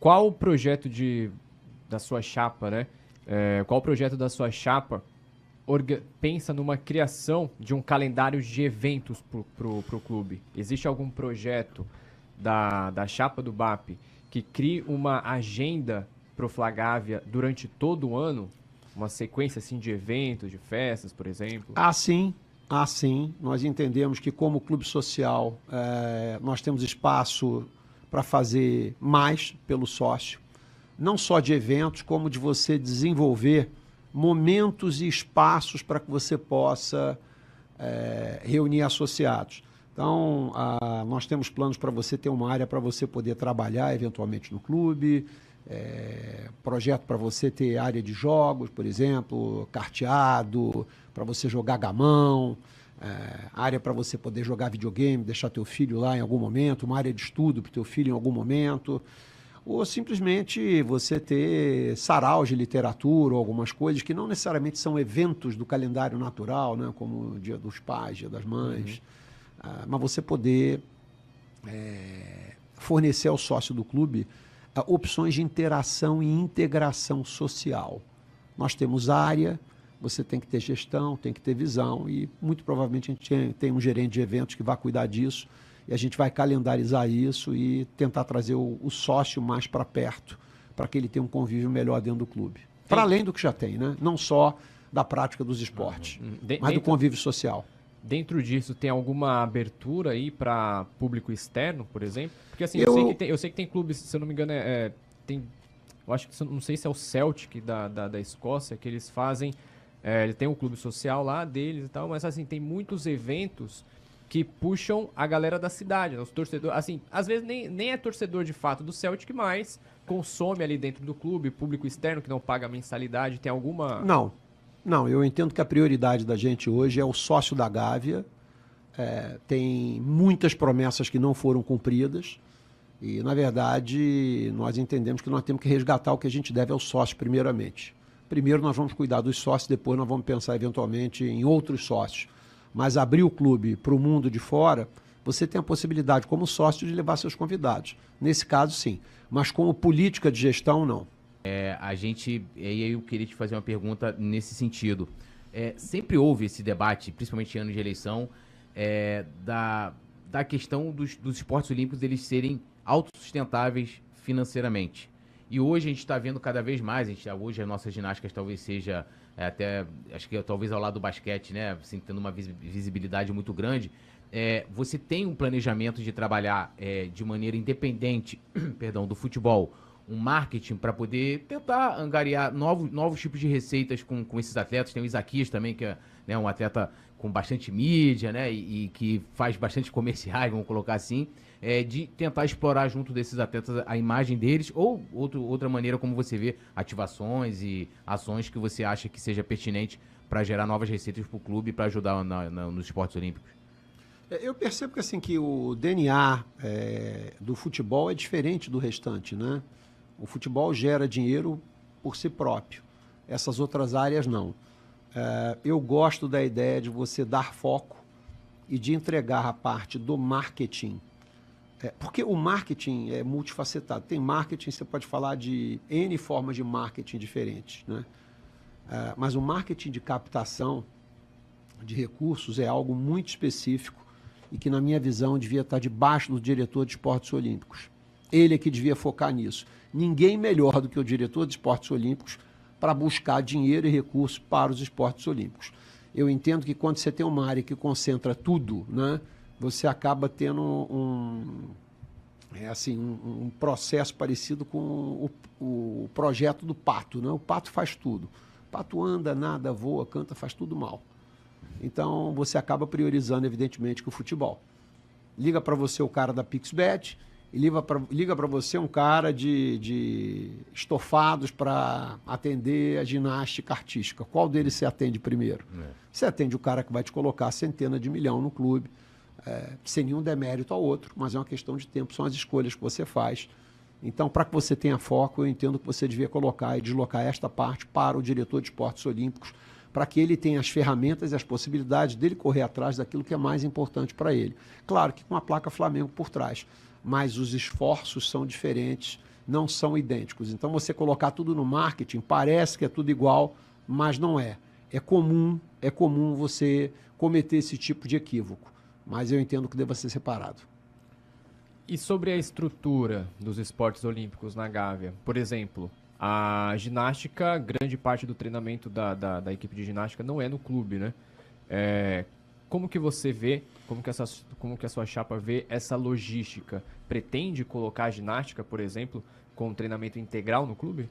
qual o projeto da sua chapa, né? Qual o projeto da sua chapa pensa numa criação de um calendário de eventos pro clube? Existe algum projeto da chapa do BAP que crie uma agenda pro Flagávia durante todo o ano? Uma sequência assim de eventos, de festas, por exemplo? Sim. Nós entendemos que como clube social nós temos espaço para fazer mais pelo sócio, não só de eventos, como de você desenvolver momentos e espaços para que você possa reunir associados. Então, nós temos planos para você ter uma área para você poder trabalhar eventualmente no clube, projeto para você ter área de jogos, por exemplo, carteado, para você jogar gamão, área para você poder jogar videogame, deixar teu filho lá em algum momento, uma área de estudo para teu filho em algum momento, ou simplesmente você ter saraus de literatura ou algumas coisas que não necessariamente são eventos do calendário natural, né, como o Dia dos Pais, Dia das Mães, mas você poder fornecer ao sócio do clube opções de interação e integração social. Nós temos área, você tem que ter gestão, tem que ter visão e muito provavelmente a gente tem um gerente de eventos que vai cuidar disso e a gente vai calendarizar isso e tentar trazer o sócio mais para perto, para que ele tenha um convívio melhor dentro do clube. Para além do que já tem, né? Não só da prática dos esportes, mas do convívio social. Dentro disso, tem alguma abertura aí para público externo, por exemplo? Porque assim, eu sei que tem clubes, se eu não me engano, eu acho que, não sei se é o Celtic da Escócia, que eles fazem, ele tem um clube social lá deles e tal, mas assim, tem muitos eventos que puxam a galera da cidade, né? Os torcedores, assim, às vezes nem é torcedor de fato do Celtic, mas consome ali dentro do clube, público externo que não paga mensalidade, tem alguma... Não, eu entendo que a prioridade da gente hoje é o sócio da Gávea. Tem muitas promessas que não foram cumpridas e, na verdade, nós entendemos que nós temos que resgatar o que a gente deve ao sócio primeiramente. Primeiro nós vamos cuidar dos sócios, depois nós vamos pensar eventualmente em outros sócios. Mas abrir o clube para o mundo de fora, você tem a possibilidade como sócio de levar seus convidados. Nesse caso, sim. Mas como política de gestão, não. Eu queria te fazer uma pergunta nesse sentido. Sempre houve esse debate, principalmente em anos de eleição, da questão dos esportes olímpicos eles serem autossustentáveis financeiramente. E hoje a gente está vendo cada vez mais, hoje a nossa ginástica talvez seja acho que talvez ao lado do basquete, né, assim, tendo uma visibilidade muito grande. Você tem um planejamento de trabalhar de maneira independente, perdão, do futebol, um marketing para poder tentar angariar novos tipos de receitas com esses atletas. Tem o Isaquias também, que é, né, um atleta com bastante mídia, né, e que faz bastante comerciais, vamos colocar assim, de tentar explorar junto desses atletas a imagem deles ou outra maneira como você vê ativações e ações que você acha que seja pertinente para gerar novas receitas para o clube e para ajudar nos esportes olímpicos. Eu percebo que, assim, que o DNA do futebol é diferente do restante, né? O futebol gera dinheiro por si próprio. Essas outras áreas não. Eu gosto da ideia de você dar foco e de entregar a parte do marketing. Porque o marketing é multifacetado. Tem marketing, você pode falar de N formas de marketing diferentes, né? Mas o marketing de captação de recursos é algo muito específico e que, na minha visão, devia estar debaixo do diretor de esportes olímpicos. Ele é que devia focar nisso. Ninguém melhor do que o diretor de esportes olímpicos para buscar dinheiro e recursos para os esportes olímpicos. Eu entendo que quando você tem uma área que concentra tudo, né, você acaba tendo um processo parecido com o projeto do pato, né? O pato faz tudo. O pato anda, nada, voa, canta, faz tudo mal. Então, você acaba priorizando, evidentemente, que o futebol. Liga para você o cara da Pixbet, e liga para você um cara de estofados para atender a ginástica artística. Qual deles você atende primeiro? Você atende o cara que vai te colocar centena de milhão no clube, sem nenhum demérito ao outro, mas é uma questão de tempo, são as escolhas que você faz. Então, para que você tenha foco, eu entendo que você devia colocar e deslocar esta parte para o diretor de esportes olímpicos, para que ele tenha as ferramentas e as possibilidades dele correr atrás daquilo que é mais importante para ele. Claro que com a placa Flamengo por trás, mas os esforços são diferentes não são idênticos. Então, você colocar tudo no marketing, parece que é tudo igual, mas não é. É comum você cometer esse tipo de equívoco, mas eu entendo que deva ser separado. E sobre a estrutura dos esportes olímpicos na Gávea? Por exemplo, a ginástica, grande parte do treinamento da equipe de ginástica não é no clube, né? Como que você vê, como que a sua chapa vê essa logística? Pretende colocar a ginástica, por exemplo, com treinamento integral no clube?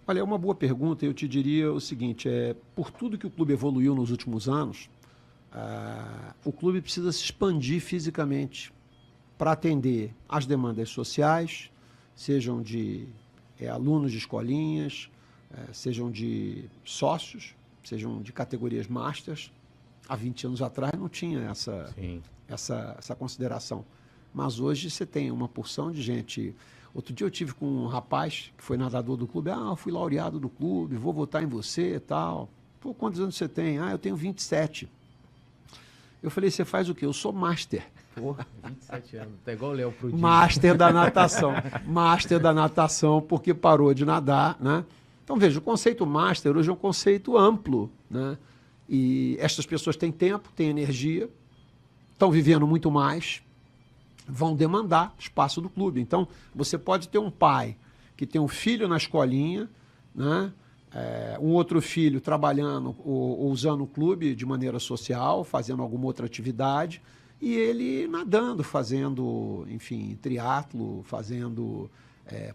Olha, é uma boa pergunta. Eu te diria o seguinte, por tudo que o clube evoluiu nos últimos anos, o clube precisa se expandir fisicamente para atender às demandas sociais, sejam de alunos de escolinhas, sejam de sócios, sejam de categorias masters. Há 20 anos atrás não tinha essa consideração. Mas hoje você tem uma porção de gente. Outro dia eu tive com um rapaz que foi nadador do clube. Eu fui laureado do clube, vou votar em você e tal. Pô, quantos anos você tem? Eu tenho 27. Eu falei, você faz o quê? Eu sou master. Porra, 27 anos. Tá igual o Léo Prodígio. Master da natação. Master da natação, porque parou de nadar, né? Então, veja, o conceito master hoje é um conceito amplo, né? E estas pessoas têm tempo, têm energia, estão vivendo muito mais, vão demandar espaço do clube. Então, você pode ter um pai que tem um filho na escolinha, né? Um outro filho trabalhando ou usando o clube de maneira social, fazendo alguma outra atividade, e ele nadando, fazendo, enfim, triatlo, fazendo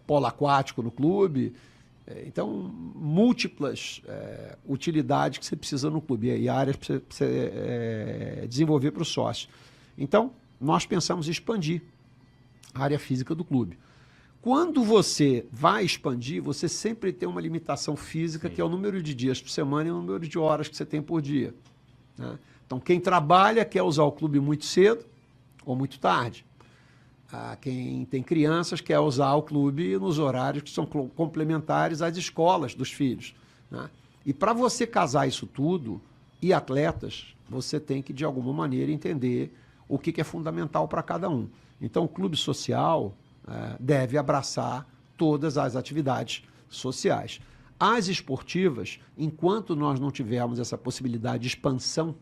polo aquático no clube. Então, múltiplas utilidades que você precisa no clube e áreas para você desenvolver para o sócio. Então, nós pensamos em expandir a área física do clube. Quando você vai expandir, você sempre tem uma limitação física, que é o número de dias por semana e o número de horas que você tem por dia, né? Então, quem trabalha quer usar o clube muito cedo ou muito tarde. Quem tem crianças quer usar o clube nos horários que são complementares às escolas dos filhos, né? E para você casar isso tudo, e atletas, você tem que, de alguma maneira, entender o que é fundamental para cada um. Então, o clube social deve abraçar todas as atividades sociais. As esportivas, enquanto nós não tivermos essa possibilidade de expansão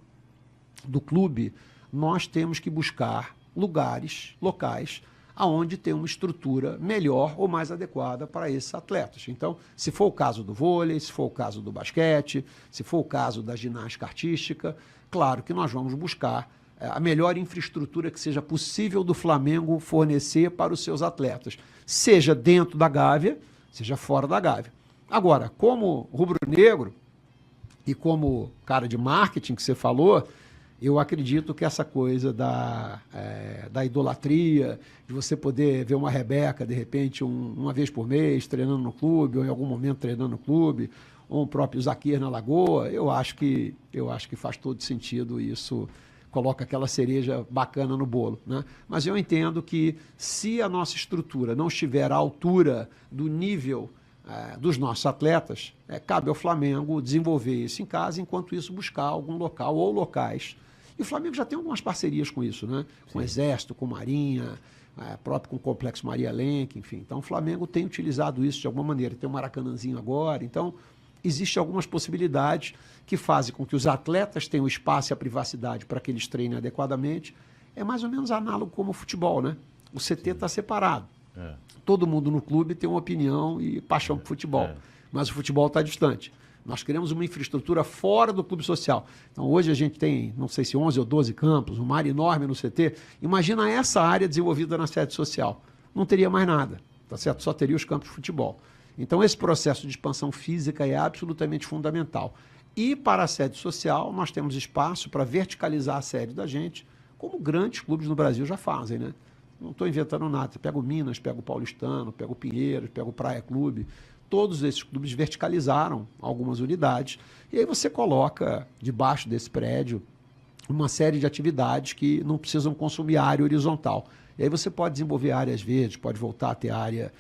do clube, nós temos que buscar locais, aonde tem uma estrutura melhor ou mais adequada para esses atletas. Então, se for o caso do vôlei, se for o caso do basquete, se for o caso da ginástica artística, claro que nós vamos buscar a melhor infraestrutura que seja possível do Flamengo fornecer para os seus atletas, seja dentro da Gávea, seja fora da Gávea. Agora, como rubro-negro e como cara de marketing que você falou, eu acredito que essa coisa da idolatria, de você poder ver uma Rebeca, de repente, uma vez por mês, treinando no clube, ou em algum momento treinando no clube, ou o próprio Zaquir na Lagoa, eu acho que faz todo sentido isso, coloca aquela cereja bacana no bolo, né? Mas eu entendo que se a nossa estrutura não estiver à altura do nível dos nossos atletas, cabe ao Flamengo desenvolver isso em casa, enquanto isso buscar algum local ou locais. E o Flamengo já tem algumas parcerias com isso, né? Com o Exército, com Marinha, próprio com o Complexo Maria Lenk, enfim. Então o Flamengo tem utilizado isso de alguma maneira. Tem o Maracanãzinho agora, então existem algumas possibilidades que fazem com que os atletas tenham espaço e a privacidade para que eles treinem adequadamente. É mais ou menos análogo como o futebol, né? O CT está separado. Todo mundo no clube tem uma opinião e paixão por futebol, mas o futebol está distante. Nós queremos uma infraestrutura fora do clube social. Então, hoje a gente tem, não sei se 11 ou 12 campos, uma área enorme no CT. Imagina essa área desenvolvida na sede social. Não teria mais nada, tá certo? Só teria os campos de futebol. Então, esse processo de expansão física é absolutamente fundamental. E para a sede social, nós temos espaço para verticalizar a sede da gente, como grandes clubes no Brasil já fazem, né? Não estou inventando nada. Você pega o Minas, pega o Paulistano, pega o Pinheiros, pega o Praia Clube. Todos esses clubes verticalizaram algumas unidades. E aí você coloca debaixo desse prédio uma série de atividades que não precisam consumir área horizontal. E aí você pode desenvolver áreas verdes, pode voltar a ter área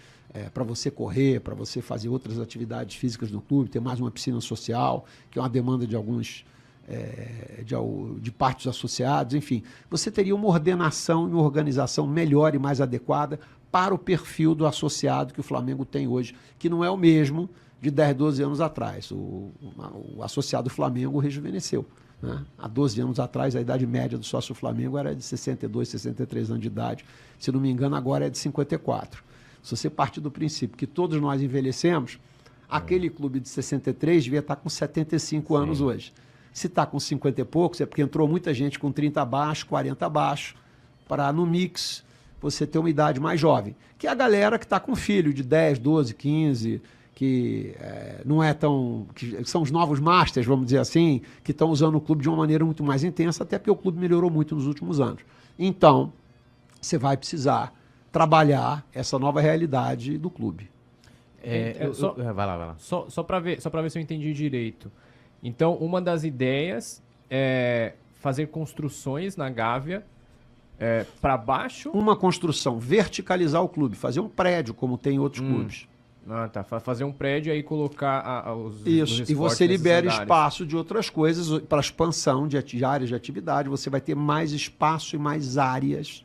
para você correr, para você fazer outras atividades físicas no clube, ter mais uma piscina social, que é uma demanda de alguns de partes associados, enfim. Você teria uma ordenação e uma organização melhor e mais adequada para o perfil do associado que o Flamengo tem hoje, que não é o mesmo de 10, 12 anos atrás. O associado Flamengo rejuvenesceu. Né? Há 12 anos atrás, a idade média do sócio Flamengo era de 62, 63 anos de idade. Se não me engano, agora é de 54. Se você partir do princípio que todos nós envelhecemos, aquele clube de 63 devia estar com 75 anos hoje. Se está com 50 e poucos, é porque entrou muita gente com 30 abaixo, 40 abaixo, para no mix você ter uma idade mais jovem. Que é a galera que está com filho de 10, 12, 15, que não é tão... que são os novos masters, vamos dizer assim, que estão usando o clube de uma maneira muito mais intensa, até porque o clube melhorou muito nos últimos anos. Então, você vai precisar trabalhar essa nova realidade do clube. Vai lá. Só para ver se eu entendi direito. Então, uma das ideias é fazer construções na Gávea para baixo. Uma construção, verticalizar o clube, fazer um prédio, como tem em outros clubes. Ah, tá. Fazer um prédio e aí colocar os Isso, e você libera espaço de outras coisas para expansão de áreas de atividade. Você vai ter mais espaço e mais áreas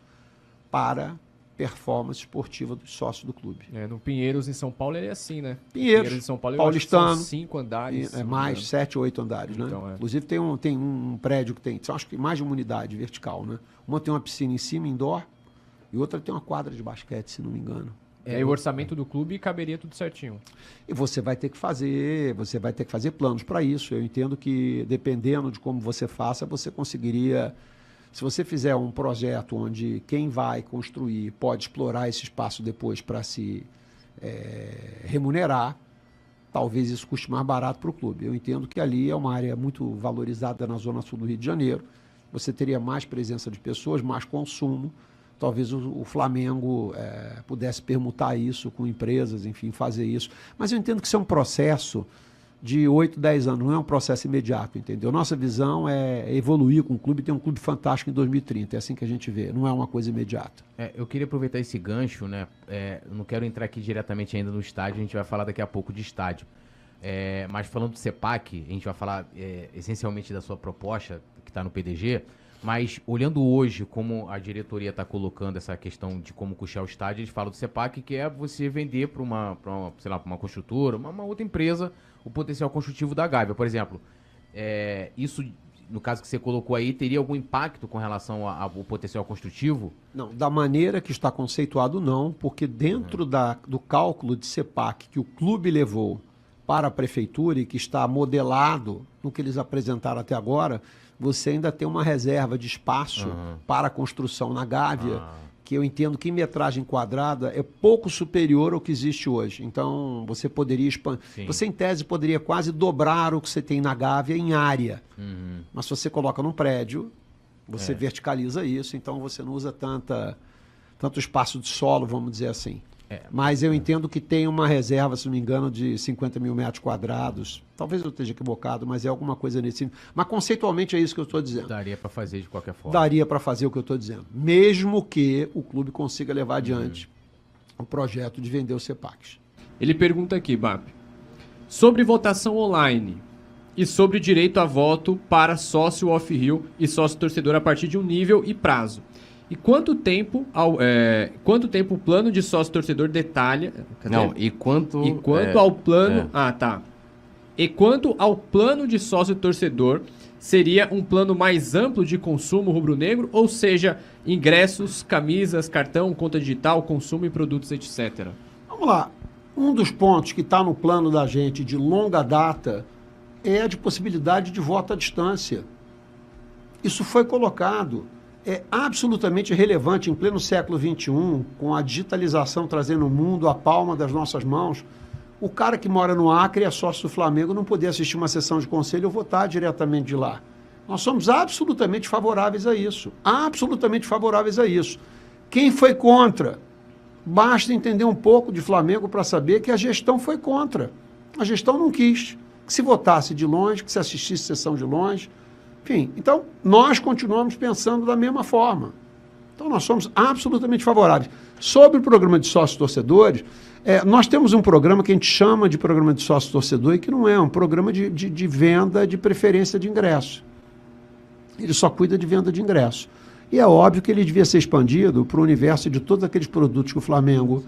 para performance esportiva dos sócios do clube. No Pinheiros, em São Paulo, é assim, né? Pinheiros em São Paulo, Paulistano, são 5 andares. Mais 7 ou 8 andares, né? Então, Inclusive tem um prédio que tem, acho que mais de uma unidade vertical, né? Uma tem uma piscina em cima, indoor, e outra tem uma quadra de basquete, se não me engano. E o orçamento do clube caberia tudo certinho. E você vai ter que fazer planos para isso. Eu entendo que, dependendo de como você faça, você conseguiria... Se você fizer um projeto onde quem vai construir pode explorar esse espaço depois para se remunerar, talvez isso custe mais barato para o clube. Eu entendo que ali é uma área muito valorizada na zona sul do Rio de Janeiro. Você teria mais presença de pessoas, mais consumo. Talvez o Flamengo pudesse permutar isso com empresas, enfim, fazer isso. Mas eu entendo que isso é um processo de 8, 10 anos, não é um processo imediato, entendeu? Nossa visão é evoluir com o clube e ter um clube fantástico em 2030, é assim que a gente vê, não é uma coisa imediata. Eu queria aproveitar esse gancho, né? Não quero entrar aqui diretamente ainda no estádio, a gente vai falar daqui a pouco de estádio. Mas falando do CEPAC, a gente vai falar essencialmente da sua proposta, que está no PDG, mas olhando hoje como a diretoria está colocando essa questão de como custear o estádio, eles falam do CEPAC, que é você vender para uma construtora, uma outra empresa, o potencial construtivo da Gávea. Por exemplo, isso, no caso que você colocou aí, teria algum impacto com relação ao potencial construtivo? Não, da maneira que está conceituado, não, porque dentro do cálculo de CEPAC que o clube levou para a prefeitura e que está modelado no que eles apresentaram até agora, você ainda tem uma reserva de espaço para a construção na Gávea, que eu entendo que em metragem quadrada é pouco superior ao que existe hoje. Então, você poderia expandir. Você, em tese, poderia quase dobrar o que você tem na Gávea em área. Mas se você coloca num prédio, você verticaliza isso, então você não usa tanto espaço de solo, vamos dizer assim. Mas eu entendo que tem uma reserva, se não me engano, de 50 mil metros quadrados. Talvez eu esteja equivocado, mas é alguma coisa nesse sentido. Mas conceitualmente é isso que eu estou dizendo. Daria para fazer de qualquer forma. Daria para fazer o que eu estou dizendo. Mesmo que o clube consiga levar adiante o projeto de vender os CEPACs. Ele pergunta aqui, BAP, sobre votação online e sobre direito a voto para sócio off-Rio e sócio torcedor a partir de um nível e prazo. E quanto tempo o plano de sócio-torcedor detalha... E quanto ao plano... E quanto ao plano de sócio-torcedor, seria um plano mais amplo de consumo rubro-negro, ou seja, ingressos, camisas, cartão, conta digital, consumo e produtos, etc. Vamos lá. Um dos pontos que está no plano da gente de longa data é a de possibilidade de voto à distância. Isso foi colocado... É absolutamente relevante em pleno século XXI, com a digitalização trazendo o mundo à palma das nossas mãos, o cara que mora no Acre e é sócio do Flamengo não poder assistir uma sessão de conselho ou votar diretamente de lá. Nós somos absolutamente favoráveis a isso. Absolutamente favoráveis a isso. Quem foi contra? Basta entender um pouco de Flamengo para saber que a gestão foi contra. A gestão não quis que se votasse de longe, que se assistisse sessão de longe. Enfim, então, nós continuamos pensando da mesma forma. Então, nós somos absolutamente favoráveis. Sobre o programa de sócios-torcedores, nós temos um programa que a gente chama de programa de sócio-torcedor e que não é um programa de venda de preferência de ingresso. Ele só cuida de venda de ingresso. E é óbvio que ele devia ser expandido para o universo de todos aqueles produtos que o Flamengo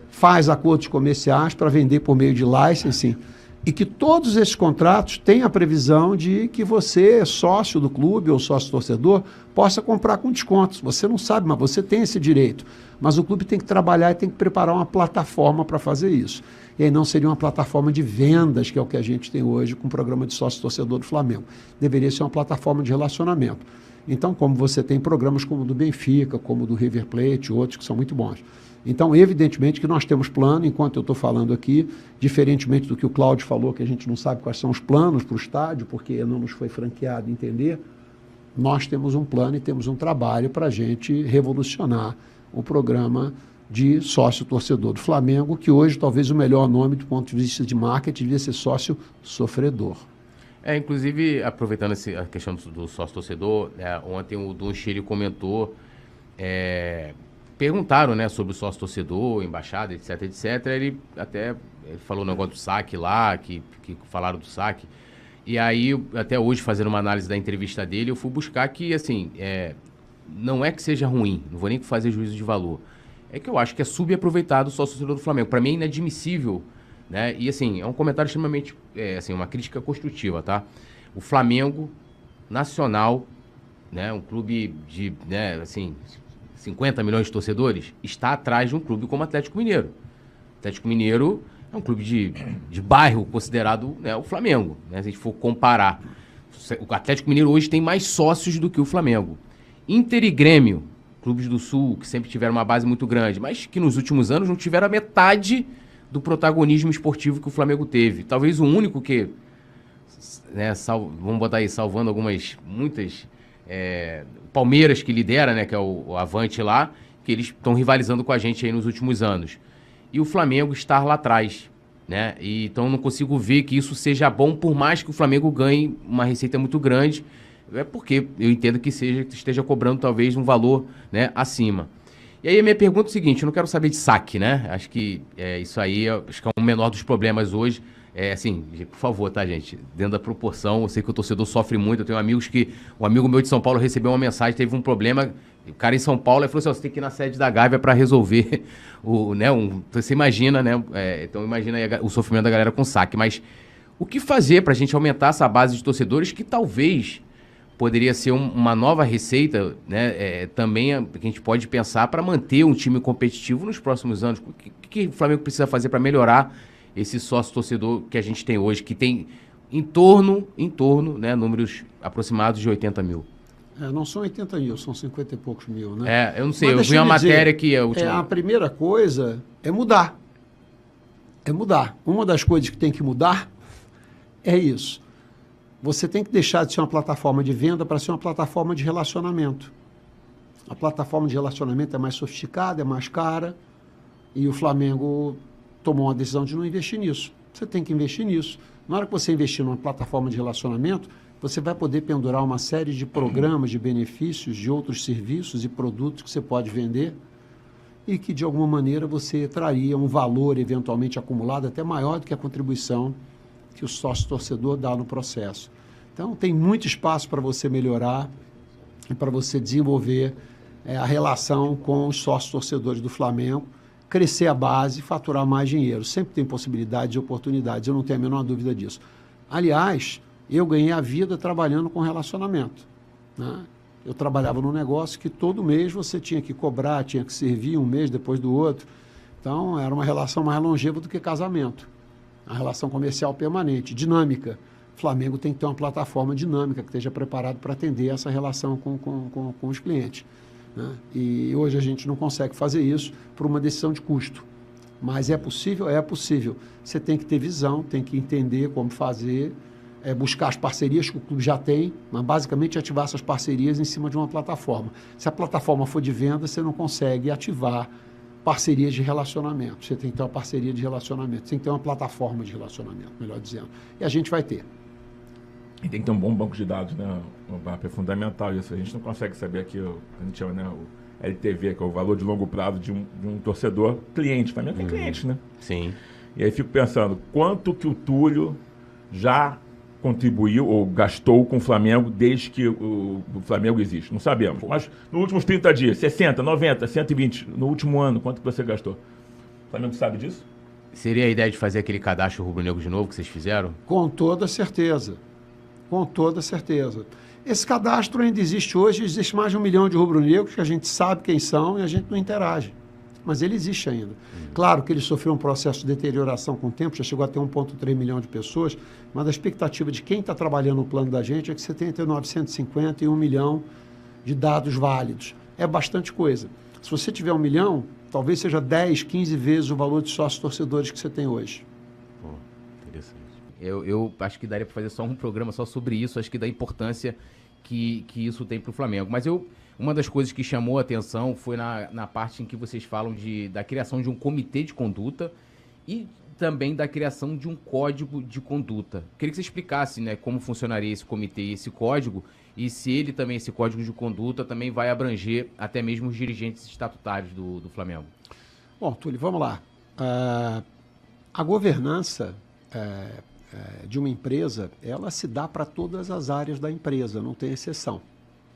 faz acordos comerciais para vender por meio de licensing, e que todos esses contratos têm a previsão de que você, sócio do clube ou sócio torcedor, possa comprar com descontos. Você não sabe, mas você tem esse direito. Mas o clube tem que trabalhar e tem que preparar uma plataforma para fazer isso. E aí não seria uma plataforma de vendas, que é o que a gente tem hoje com o programa de sócio torcedor do Flamengo. Deveria ser uma plataforma de relacionamento. Então, como você tem programas como o do Benfica, como o do River Plate, outros que são muito bons. Então, evidentemente que nós temos plano, enquanto eu estou falando aqui, diferentemente do que o Cláudio falou, que a gente não sabe quais são os planos para o estádio, porque não nos foi franqueado entender, nós temos um plano e temos um trabalho para a gente revolucionar o programa de sócio-torcedor do Flamengo, que hoje talvez o melhor nome do ponto de vista de marketing devia ser sócio-sofredor. Inclusive, aproveitando a questão do sócio-torcedor, ontem o Don Chery comentou... Perguntaram, né, sobre o sócio-torcedor, embaixada, etc, etc. Ele falou o negócio do saque lá, que falaram do saque. E aí, até hoje, fazendo uma análise da entrevista dele, eu fui buscar que, assim, não é que seja ruim, não vou nem fazer juízo de valor. É que eu acho que é subaproveitado o sócio-torcedor do Flamengo. Para mim é inadmissível, né? E, assim, é um comentário extremamente, uma crítica construtiva, tá? O Flamengo Nacional, né, um clube de, né, assim... 50 milhões de torcedores, está atrás de um clube como o Atlético Mineiro. O Atlético Mineiro é um clube de bairro considerado, né, o Flamengo, né, se a gente for comparar. O Atlético Mineiro hoje tem mais sócios do que o Flamengo. Inter e Grêmio, clubes do Sul, que sempre tiveram uma base muito grande, mas que nos últimos anos não tiveram a metade do protagonismo esportivo que o Flamengo teve. Talvez o único que, né, vamos botar aí, salvando muitas... Palmeiras, que lidera, né, que é o Avante lá, que eles estão rivalizando com a gente aí nos últimos anos. E o Flamengo está lá atrás, né? E, então eu não consigo ver que isso seja bom, por mais que o Flamengo ganhe uma receita muito grande, porque eu entendo que esteja cobrando talvez um valor, né, acima. E aí a minha pergunta é o seguinte, eu não quero saber de saque, né? Acho que isso aí acho que é o menor dos problemas hoje. Assim, por favor, tá, gente? Dentro da proporção, eu sei que o torcedor sofre muito. Eu tenho amigos um amigo meu de São Paulo recebeu uma mensagem, teve um problema, o cara em São Paulo, ele falou assim, você tem que ir na sede da Gávea para resolver você imagina, né? Então imagina aí o sofrimento da galera com saque. Mas o que fazer para a gente aumentar essa base de torcedores que talvez poderia ser uma nova receita, né? Também que a gente pode pensar para manter um time competitivo nos próximos anos. O que o Flamengo precisa fazer para melhorar esse sócio-torcedor que a gente tem hoje, que tem em torno, né, números aproximados de 80 mil. Não são 80 mil, são 50 e poucos mil, né? Eu não sei, eu vi uma matéria que... A primeira coisa é mudar. É mudar. Uma das coisas que tem que mudar é isso. Você tem que deixar de ser uma plataforma de venda para ser uma plataforma de relacionamento. A plataforma de relacionamento é mais sofisticada, é mais cara, e o Flamengo tomou uma decisão de não investir nisso. Você tem que investir nisso. Na hora que você investir numa plataforma de relacionamento, você vai poder pendurar uma série de programas, de benefícios, de outros serviços e produtos que você pode vender e que, de alguma maneira, você traria um valor eventualmente acumulado até maior do que a contribuição que o sócio-torcedor dá no processo. Então, tem muito espaço para você melhorar e para você desenvolver a relação com os sócios-torcedores do Flamengo, crescer a base, faturar mais dinheiro. Sempre tem possibilidades e oportunidades, eu não tenho a menor dúvida disso. Aliás, eu ganhei a vida trabalhando com relacionamento, né? Eu trabalhava num negócio que todo mês você tinha que cobrar, tinha que servir um mês depois do outro. Então, era uma relação mais longeva do que casamento. A relação comercial permanente, dinâmica. O Flamengo tem que ter uma plataforma dinâmica que esteja preparado para atender essa relação com os clientes, né? E hoje a gente não consegue fazer isso por uma decisão de custo. Mas é possível? É possível. Você tem que ter visão, tem que entender como fazer, buscar as parcerias que o clube já tem, mas basicamente ativar essas parcerias em cima de uma plataforma. Se a plataforma for de venda, você não consegue ativar parcerias de relacionamento. Você tem que ter uma parceria de relacionamento, você tem que ter uma plataforma de relacionamento, melhor dizendo. E a gente vai ter. E tem que ter um bom banco de dados, né? É fundamental isso. A gente não consegue saber aqui, a gente chama, né, o LTV, que é o valor de longo prazo de um torcedor cliente. Também tem cliente, né? Sim. E aí fico pensando, quanto que o Túlio já contribuiu ou gastou com o Flamengo desde que o Flamengo existe? Não sabemos. Mas nos últimos 30 dias, 60, 90, 120, no último ano, quanto que você gastou? O Flamengo sabe disso? Seria a ideia de fazer aquele cadastro rubro-negro de novo que vocês fizeram? Com toda certeza. Com toda certeza. Esse cadastro ainda existe hoje, existe mais de 1 milhão de rubro-negros que a gente sabe quem são e a gente não interage. Mas ele existe ainda. Claro que ele sofreu um processo de deterioração com o tempo, já chegou a ter 1,3 milhão de pessoas, mas a expectativa de quem está trabalhando no plano da gente é que você tenha entre 950 e 1 milhão de dados válidos. É bastante coisa. Se você tiver 1 milhão, talvez seja 10, 15 vezes o valor de sócios torcedores que você tem hoje. Pô, interessante. Eu acho que daria para fazer só um programa só sobre isso, acho que da importância que isso tem para o Flamengo. Mas uma das coisas que chamou a atenção foi na parte em que vocês falam da criação de um comitê de conduta e também da criação de um código de conduta. Queria que você explicasse, né, como funcionaria esse comitê e esse código, e se ele também, esse código de conduta, também vai abranger até mesmo os dirigentes estatutários do Flamengo. Bom, Túlio, vamos lá. A governança de uma empresa, ela se dá para todas as áreas da empresa, não tem exceção.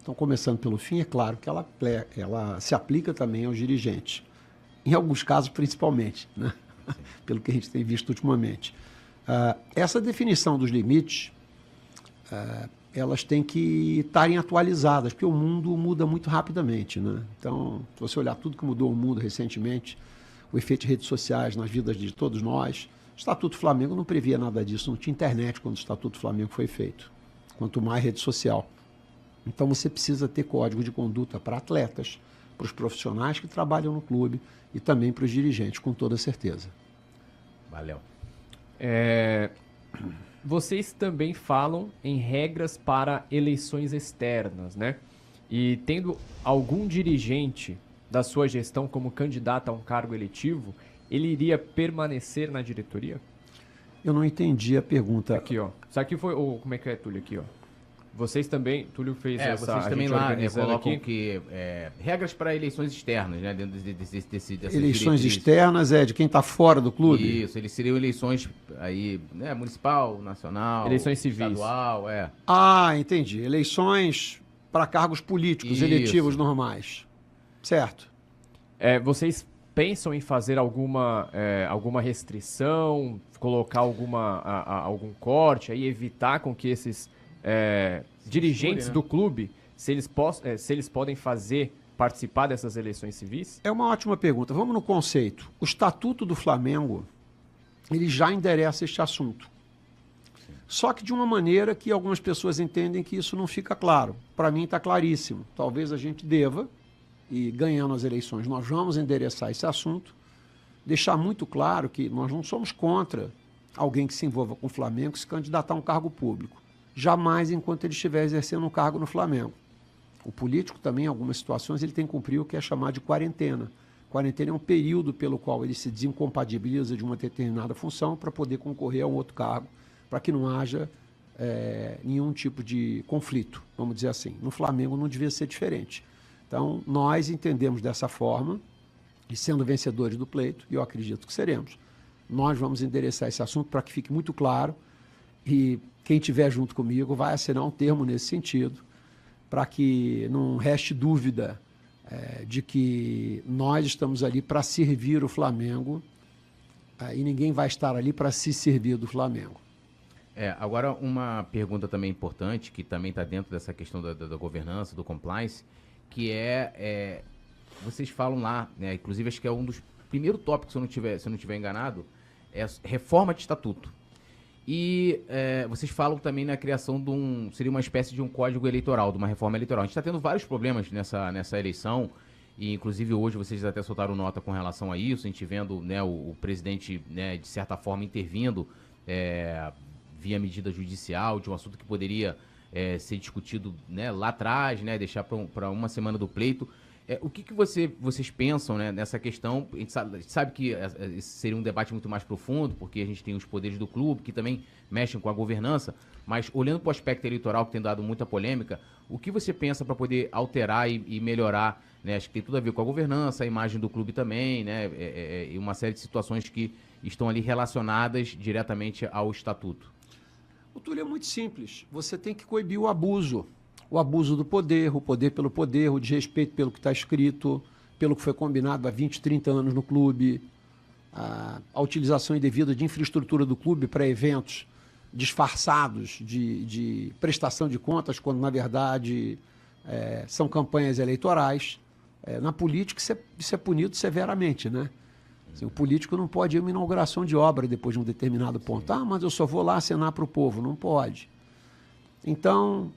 Então, começando pelo fim, é claro que ela se aplica também aos dirigentes. Em alguns casos, principalmente, né? Pelo que a gente tem visto ultimamente. Essa definição dos limites, elas têm que estarem atualizadas, porque o mundo muda muito rapidamente, né? Então, se você olhar tudo que mudou o mundo recentemente, o efeito de redes sociais nas vidas de todos nós, o Estatuto Flamengo não previa nada disso, não tinha internet quando o Estatuto Flamengo foi feito, quanto mais rede social. Então você precisa ter código de conduta para atletas, para os profissionais que trabalham no clube e também para os dirigentes, com toda certeza. Valeu. Vocês também falam em regras para eleições externas, né? E tendo algum dirigente da sua gestão como candidato a um cargo eletivo, ele iria permanecer na diretoria? Eu não entendi a pergunta. Aqui, ó. Isso aqui foi... como é que é, Túlio? Aqui, ó. Vocês também, Túlio fez essa... Vocês também lá colocam aqui. Que regras para eleições externas, né? Dentro dessas eleições externas de quem está fora do clube? Isso, eles seriam eleições aí, né? Municipal, nacional, eleições civis. Estadual, Entendi. Eleições para cargos políticos, eletivos normais. Certo. Vocês pensam em fazer alguma restrição, colocar algum corte, aí evitar com que esses dirigentes do clube, se eles podem participar dessas eleições civis? É uma ótima pergunta. Vamos no conceito. O Estatuto do Flamengo, ele já endereça este assunto. Sim. Só que de uma maneira que algumas pessoas entendem que isso não fica claro. Para mim está claríssimo. Talvez a gente deva, e ganhando as eleições, nós vamos endereçar esse assunto, deixar muito claro que nós não somos contra alguém que se envolva com o Flamengo se candidatar a um cargo público. Jamais enquanto ele estiver exercendo um cargo no Flamengo. O político também, em algumas situações, ele tem que cumprir o que é chamado de quarentena. Quarentena é um período pelo qual ele se desincompatibiliza de uma determinada função para poder concorrer a um outro cargo, para que não haja nenhum tipo de conflito, vamos dizer assim. No Flamengo não devia ser diferente. Então, nós entendemos dessa forma, e sendo vencedores do pleito, e eu acredito que seremos, nós vamos endereçar esse assunto para que fique muito claro, e quem estiver junto comigo vai assinar um termo nesse sentido, para que não reste dúvida de que nós estamos ali para servir o Flamengo e ninguém vai estar ali para se servir do Flamengo. Agora, uma pergunta também importante, que também está dentro dessa questão da governança, do compliance, que vocês falam lá, né, inclusive acho que é um dos primeiros tópicos, se eu não tiver enganado, é a reforma de estatuto. E vocês falam também na criação seria uma espécie de um código eleitoral, de uma reforma eleitoral. A gente está tendo vários problemas nessa eleição, e inclusive hoje vocês até soltaram nota com relação a isso, a gente vendo, né, o presidente, né, de certa forma intervindo via medida judicial de um assunto que poderia ser discutido, né, lá atrás, né, deixar para uma semana do pleito. O que vocês pensam, né, nessa questão? A gente sabe que esse seria um debate muito mais profundo, porque a gente tem os poderes do clube, que também mexem com a governança, mas olhando para o aspecto eleitoral, que tem dado muita polêmica, o que você pensa para poder alterar e melhorar, né? Acho que tem tudo a ver com a governança, a imagem do clube também, né? E uma série de situações que estão ali relacionadas diretamente ao estatuto. O Túlio, é muito simples. Você tem que coibir o abuso. O abuso do poder, o poder pelo poder, o desrespeito pelo que está escrito, pelo que foi combinado há 20, 30 anos no clube, a utilização indevida de infraestrutura do clube para eventos disfarçados de prestação de contas, quando, na verdade, são campanhas eleitorais. Na política, isso é punido severamente, né? Assim, o político não pode ir a uma inauguração de obra depois de um determinado ponto. Ah, mas eu só vou lá acenar para o povo. Não pode. Então,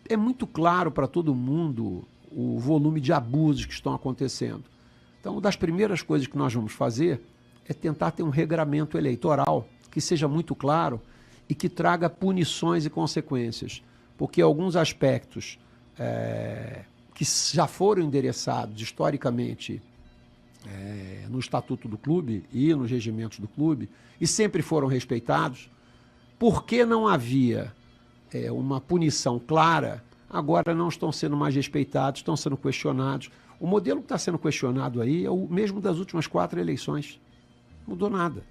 é muito claro para todo mundo o volume de abusos que estão acontecendo. Então, uma das primeiras coisas que nós vamos fazer é tentar ter um regramento eleitoral que seja muito claro e que traga punições e consequências. Porque alguns aspectos que já foram endereçados historicamente no estatuto do clube e nos regimentos do clube, e sempre foram respeitados, porque não havia uma punição clara, agora não estão sendo mais respeitados, estão sendo questionados. O modelo que está sendo questionado aí é o mesmo das últimas 4 eleições. Não mudou nada.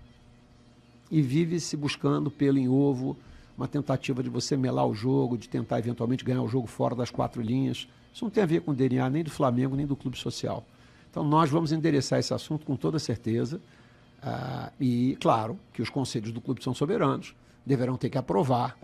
E vive-se buscando pelo em ovo, uma tentativa de você melar o jogo, de tentar eventualmente ganhar o jogo fora das 4 linhas. Isso não tem a ver com o DNA nem do Flamengo, nem do clube social. Então, nós vamos endereçar esse assunto com toda certeza. E, claro, que os conselhos do clube são soberanos, deverão ter que aprovar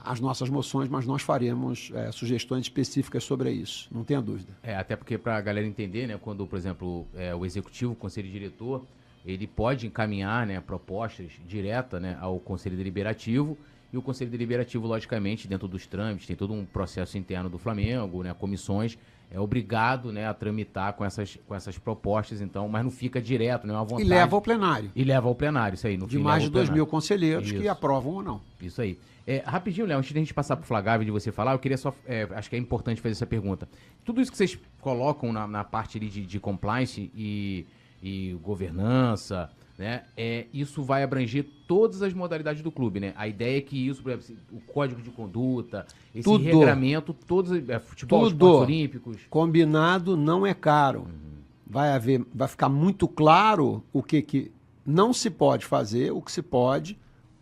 as nossas moções, mas nós faremos sugestões específicas sobre isso, não tenha dúvida. Até porque, para a galera entender, né, quando, por exemplo, o executivo, o conselho diretor, ele pode encaminhar, né, propostas diretas, né, ao conselho deliberativo, e o conselho deliberativo, logicamente, dentro dos trâmites, tem todo um processo interno do Flamengo, né, comissões, é obrigado, né, a tramitar com essas propostas, então, mas não fica direto, não é uma vontade. E leva ao plenário. E leva ao plenário, isso aí. No de fim, mais de 2.000 conselheiros isso. Que aprovam ou não. Isso aí. Rapidinho, Léo, antes de a gente passar para o Flagávio de você falar, eu queria só, acho que é importante fazer essa pergunta. Tudo isso que vocês colocam na parte ali de compliance e governança, né, isso vai abranger todas as modalidades do clube, né? A ideia é que isso, por exemplo, o código de conduta, esse regramento, todos, futebol, esportes olímpicos... Combinado não é caro. Vai ficar muito claro o que não se pode fazer, o que se pode,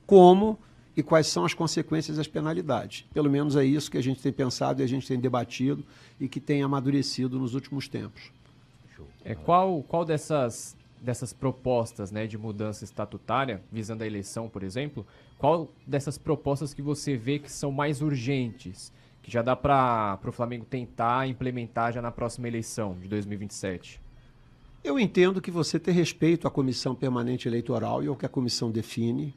como e quais são as consequências e as penalidades. Pelo menos é isso que a gente tem pensado e a gente tem debatido e que tem amadurecido nos últimos tempos. Qual dessas propostas, né, de mudança estatutária, visando a eleição, por exemplo, qual dessas propostas que você vê que são mais urgentes, que já dá para o Flamengo tentar implementar já na próxima eleição de 2027? Eu entendo que você ter respeito à Comissão Permanente Eleitoral e ao que a comissão define.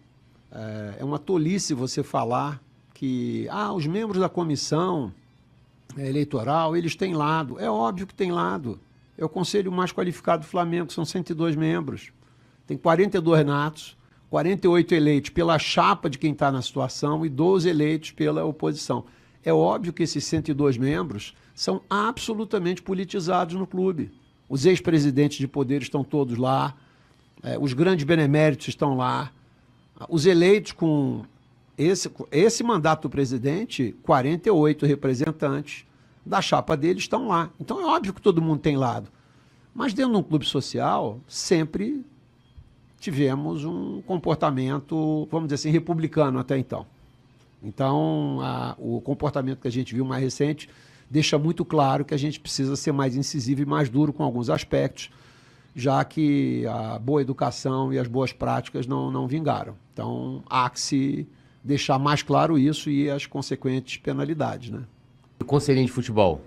É uma tolice você falar que os membros da comissão eleitoral, eles têm lado. É óbvio que tem lado. É o conselho mais qualificado do Flamengo, são 102 membros. Tem 42 natos, 48 eleitos pela chapa de quem está na situação e 12 eleitos pela oposição. É óbvio que esses 102 membros são absolutamente politizados no clube. Os ex-presidentes de poder estão todos lá, os grandes beneméritos estão lá, os eleitos com esse mandato do presidente, 48 representantes da chapa dele estão lá. Então é óbvio que todo mundo tem lado. Mas dentro de um clube social, sempre tivemos um comportamento, vamos dizer assim, republicano até então. Então, o comportamento que a gente viu mais recente deixa muito claro que a gente precisa ser mais incisivo e mais duro com alguns aspectos, já que a boa educação e as boas práticas não vingaram. Então, há que se deixar mais claro isso e as consequentes penalidades, né? O conselhinho de futebol?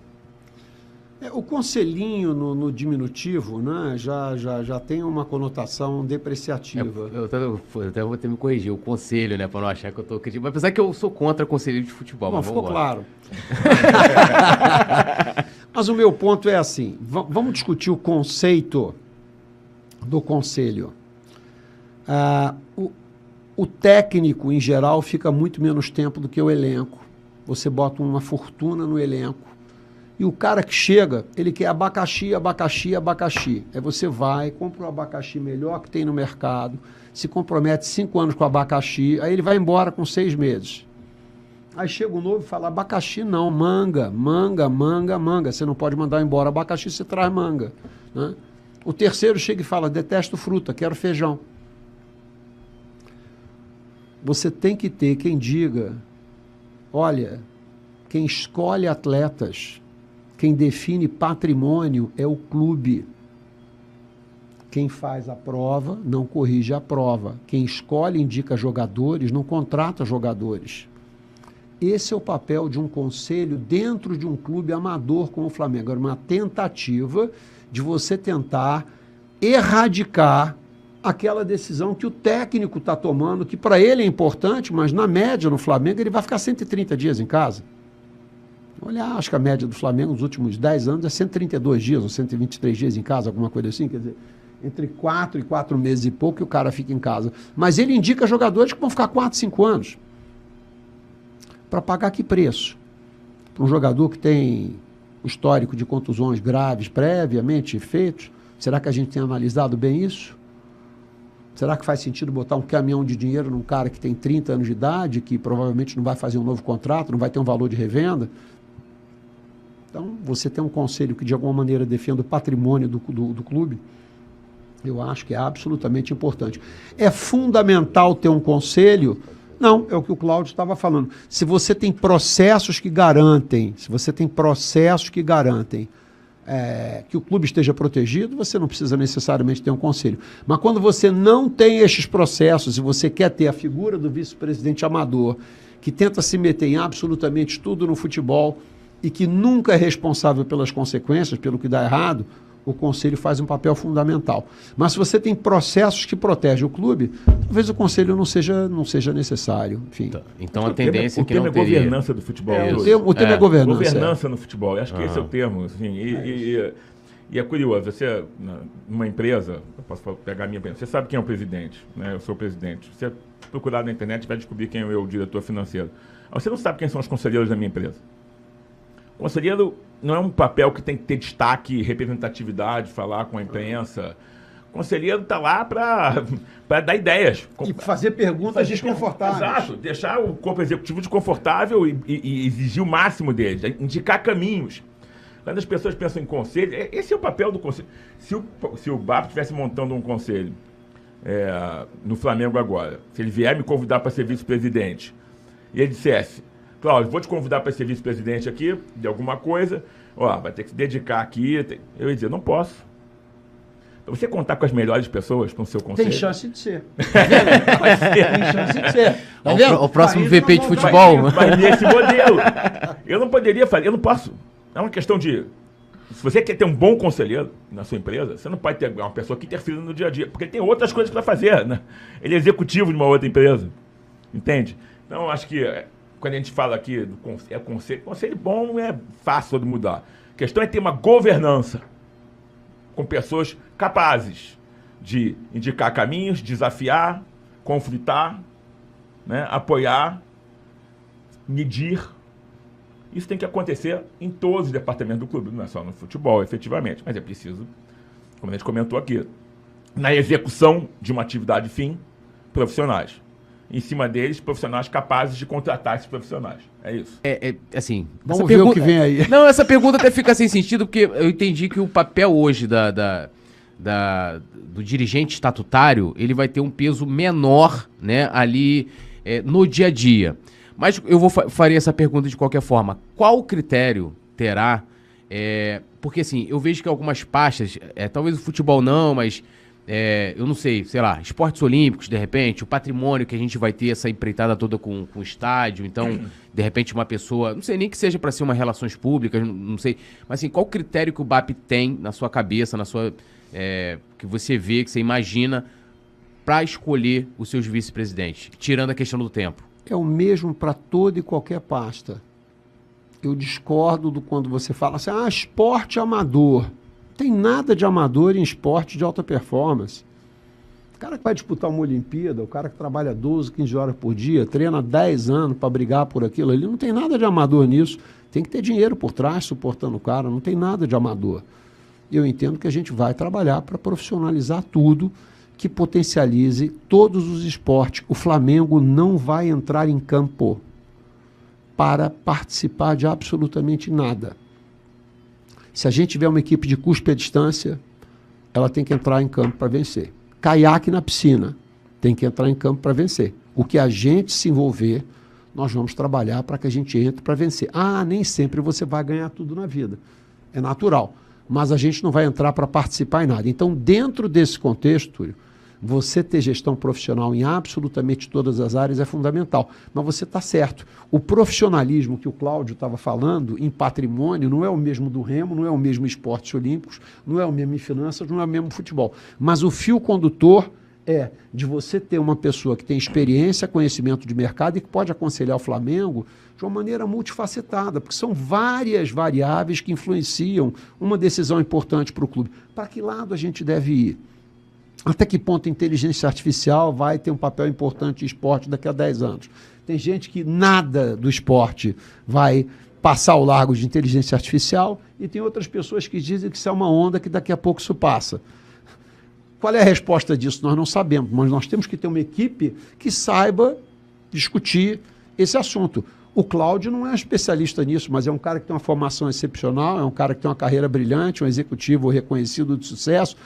O conselhinho no diminutivo, né, já tem uma conotação depreciativa. Eu até vou ter que me corrigir, o conselho, né, para não achar que eu estou criticando. Mas apesar que eu sou contra conselho de futebol. Bom, ficou claro. Mas o meu ponto é assim, vamos discutir o conceito do conselho. O técnico, em geral, fica muito menos tempo do que o elenco. Você bota uma fortuna no elenco. E o cara que chega, ele quer abacaxi, abacaxi, abacaxi. Aí você vai, compra um abacaxi melhor que tem no mercado, se compromete 5 anos com abacaxi, aí ele vai embora com 6 meses. Aí chega o novo e fala, abacaxi não, manga, manga, manga, manga. Você não pode mandar embora abacaxi, você traz manga, né? O terceiro chega e fala, detesto fruta, quero feijão. você tem que ter quem diga, olha, quem escolhe atletas, quem define patrimônio é o clube. Quem faz a prova não corrige a prova. Quem escolhe e indica jogadores não contrata jogadores. Esse é o papel de um conselho dentro de um clube amador como o Flamengo. Era uma tentativa de você tentar erradicar aquela decisão que o técnico está tomando, que para ele é importante, mas na média no Flamengo ele vai ficar 130 dias em casa. Olha, acho que a média do Flamengo nos últimos 10 anos é 132 dias ou 123 dias em casa, alguma coisa assim, quer dizer, entre 4 e 4 meses e pouco que o cara fica em casa. Mas ele indica jogadores que vão ficar 4, 5 anos. Para pagar que preço? Para um jogador que tem histórico de contusões graves previamente feitos, será que a gente tem analisado bem isso? Será que faz sentido botar um caminhão de dinheiro num cara que tem 30 anos de idade, que provavelmente não vai fazer um novo contrato, não vai ter um valor de revenda? Então, você tem um conselho que de alguma maneira defenda o patrimônio do clube, eu acho que é absolutamente importante. É fundamental ter um conselho? Não, é o que o Cláudio estava falando. Se você tem processos que garantem, que o clube esteja protegido, você não precisa necessariamente ter um conselho. Mas quando você não tem estes processos e você quer ter a figura do vice-presidente amador, que tenta se meter em absolutamente tudo no futebol e que nunca é responsável pelas consequências, pelo que dá errado, o conselho faz um papel fundamental. Mas se você tem processos que protegem o clube, talvez o conselho não seja necessário. Enfim. Então a tendência é que não teria... O tema é governança do futebol. O tema é governança. Governança no futebol. Eu acho que esse é o termo. Assim, e é curioso, você, numa empresa, eu posso pegar a minha empresa, você sabe quem é o presidente, né? Eu sou o presidente. Você procurar na internet vai descobrir quem é o diretor financeiro. Mas você não sabe quem são os conselheiros da minha empresa. O conselheiro não é um papel que tem que ter destaque, representatividade, falar com a imprensa. O conselheiro está lá para dar ideias. E fazer perguntas desconfortáveis. Exato. Deixar o corpo executivo desconfortável e exigir o máximo deles. Indicar caminhos. Quando as pessoas pensam em conselho, esse é o papel do conselho. Se o BAP estivesse montando um conselho no Flamengo agora, se ele vier me convidar para ser vice-presidente, e ele dissesse, Cláudio, vou te convidar para ser vice-presidente aqui, de alguma coisa, vai ter que se dedicar aqui. Eu ia dizer, não posso. Para você contar com as melhores pessoas para o seu conselho... Tem chance de ser. Tem chance de ser. Tá vendo? O próximo VP de futebol. Vai nesse modelo. Eu não poderia fazer, eu não posso. É uma questão de... Se você quer ter um bom conselheiro na sua empresa, você não pode ter uma pessoa que interfira no dia a dia, porque ele tem outras coisas para fazer, né? Ele é executivo de uma outra empresa. Entende? Então, eu acho que... Quando a gente fala aqui do conselho bom não é fácil de mudar. A questão é ter uma governança com pessoas capazes de indicar caminhos, desafiar, conflitar, né, apoiar, medir. Isso tem que acontecer em todos os departamentos do clube, não é só no futebol, efetivamente, mas é preciso, como a gente comentou aqui, na execução de uma atividade fim, profissionais. Em cima deles, profissionais capazes de contratar esses profissionais. É isso. Assim... Vamos ver o que vem aí. Não, essa pergunta até fica sem sentido, porque eu entendi que o papel hoje do dirigente estatutário, ele vai ter um peso menor, né, ali no dia a dia. Mas eu faria essa pergunta de qualquer forma. Qual critério terá... porque, assim, eu vejo que algumas pastas, talvez o futebol não, mas... eu não sei, esportes olímpicos, de repente, o patrimônio que a gente vai ter, essa empreitada toda com o estádio, então, de repente, uma pessoa, não sei nem que seja para ser uma relações públicas, não sei, mas assim, qual critério que o BAP tem na sua cabeça, que você vê, que você imagina, para escolher os seus vice-presidentes, tirando a questão do tempo? É o mesmo para toda e qualquer pasta. Eu discordo quando você fala assim, esporte amador. Tem nada de amador em esporte de alta performance. O cara que vai disputar uma Olimpíada, o cara que trabalha 12, 15 horas por dia, treina 10 anos para brigar por aquilo ali, não tem nada de amador nisso. Tem que ter dinheiro por trás suportando o cara, não tem nada de amador. Eu entendo que a gente vai trabalhar para profissionalizar tudo que potencialize todos os esportes. O Flamengo não vai entrar em campo para participar de absolutamente nada. Se a gente tiver uma equipe de cuspe à distância, ela tem que entrar em campo para vencer. Caiaque na piscina, tem que entrar em campo para vencer. O que a gente se envolver, nós vamos trabalhar para que a gente entre para vencer. Nem sempre você vai ganhar tudo na vida. É natural. Mas a gente não vai entrar para participar em nada. Então, dentro desse contexto, Túlio, você ter gestão profissional em absolutamente todas as áreas é fundamental. Mas você está certo. O profissionalismo que o Cláudio estava falando em patrimônio não é o mesmo do remo, não é o mesmo esportes olímpicos, não é o mesmo em finanças, não é o mesmo futebol. Mas o fio condutor é de você ter uma pessoa que tem experiência, conhecimento de mercado e que pode aconselhar o Flamengo de uma maneira multifacetada, porque são várias variáveis que influenciam uma decisão importante para o clube. Para que lado a gente deve ir? Até que ponto a inteligência artificial vai ter um papel importante em esporte daqui a 10 anos? Tem gente que nada do esporte vai passar ao largo de inteligência artificial e tem outras pessoas que dizem que isso é uma onda que daqui a pouco isso passa. Qual é a resposta disso? Nós não sabemos, mas nós temos que ter uma equipe que saiba discutir esse assunto. O Cláudio não é um especialista nisso, mas é um cara que tem uma formação excepcional, é um cara que tem uma carreira brilhante, um executivo reconhecido de sucesso.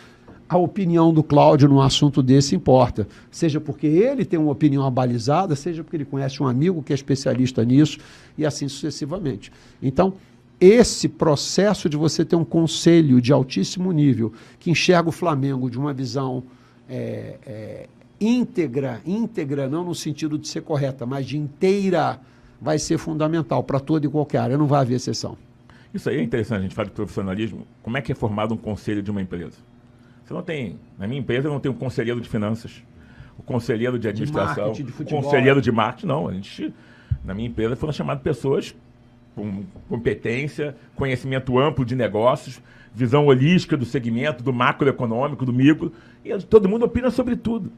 A opinião do Cláudio num assunto desse importa, seja porque ele tem uma opinião abalizada, seja porque ele conhece um amigo que é especialista nisso e assim sucessivamente. Então, esse processo de você ter um conselho de altíssimo nível que enxerga o Flamengo de uma visão íntegra não no sentido de ser correta, mas de inteira, vai ser fundamental para toda e qualquer área, não vai haver exceção. Isso aí é interessante, a gente fala de profissionalismo. Como é que é formado um conselho de uma empresa? Você não tem, na minha empresa, eu não tenho um conselheiro de finanças, o conselheiro de administração, de futebol, o conselheiro de marketing, não. Na minha empresa foram chamadas pessoas com competência, conhecimento amplo de negócios, visão holística do segmento, do macroeconômico, do micro, e todo mundo opina sobre tudo.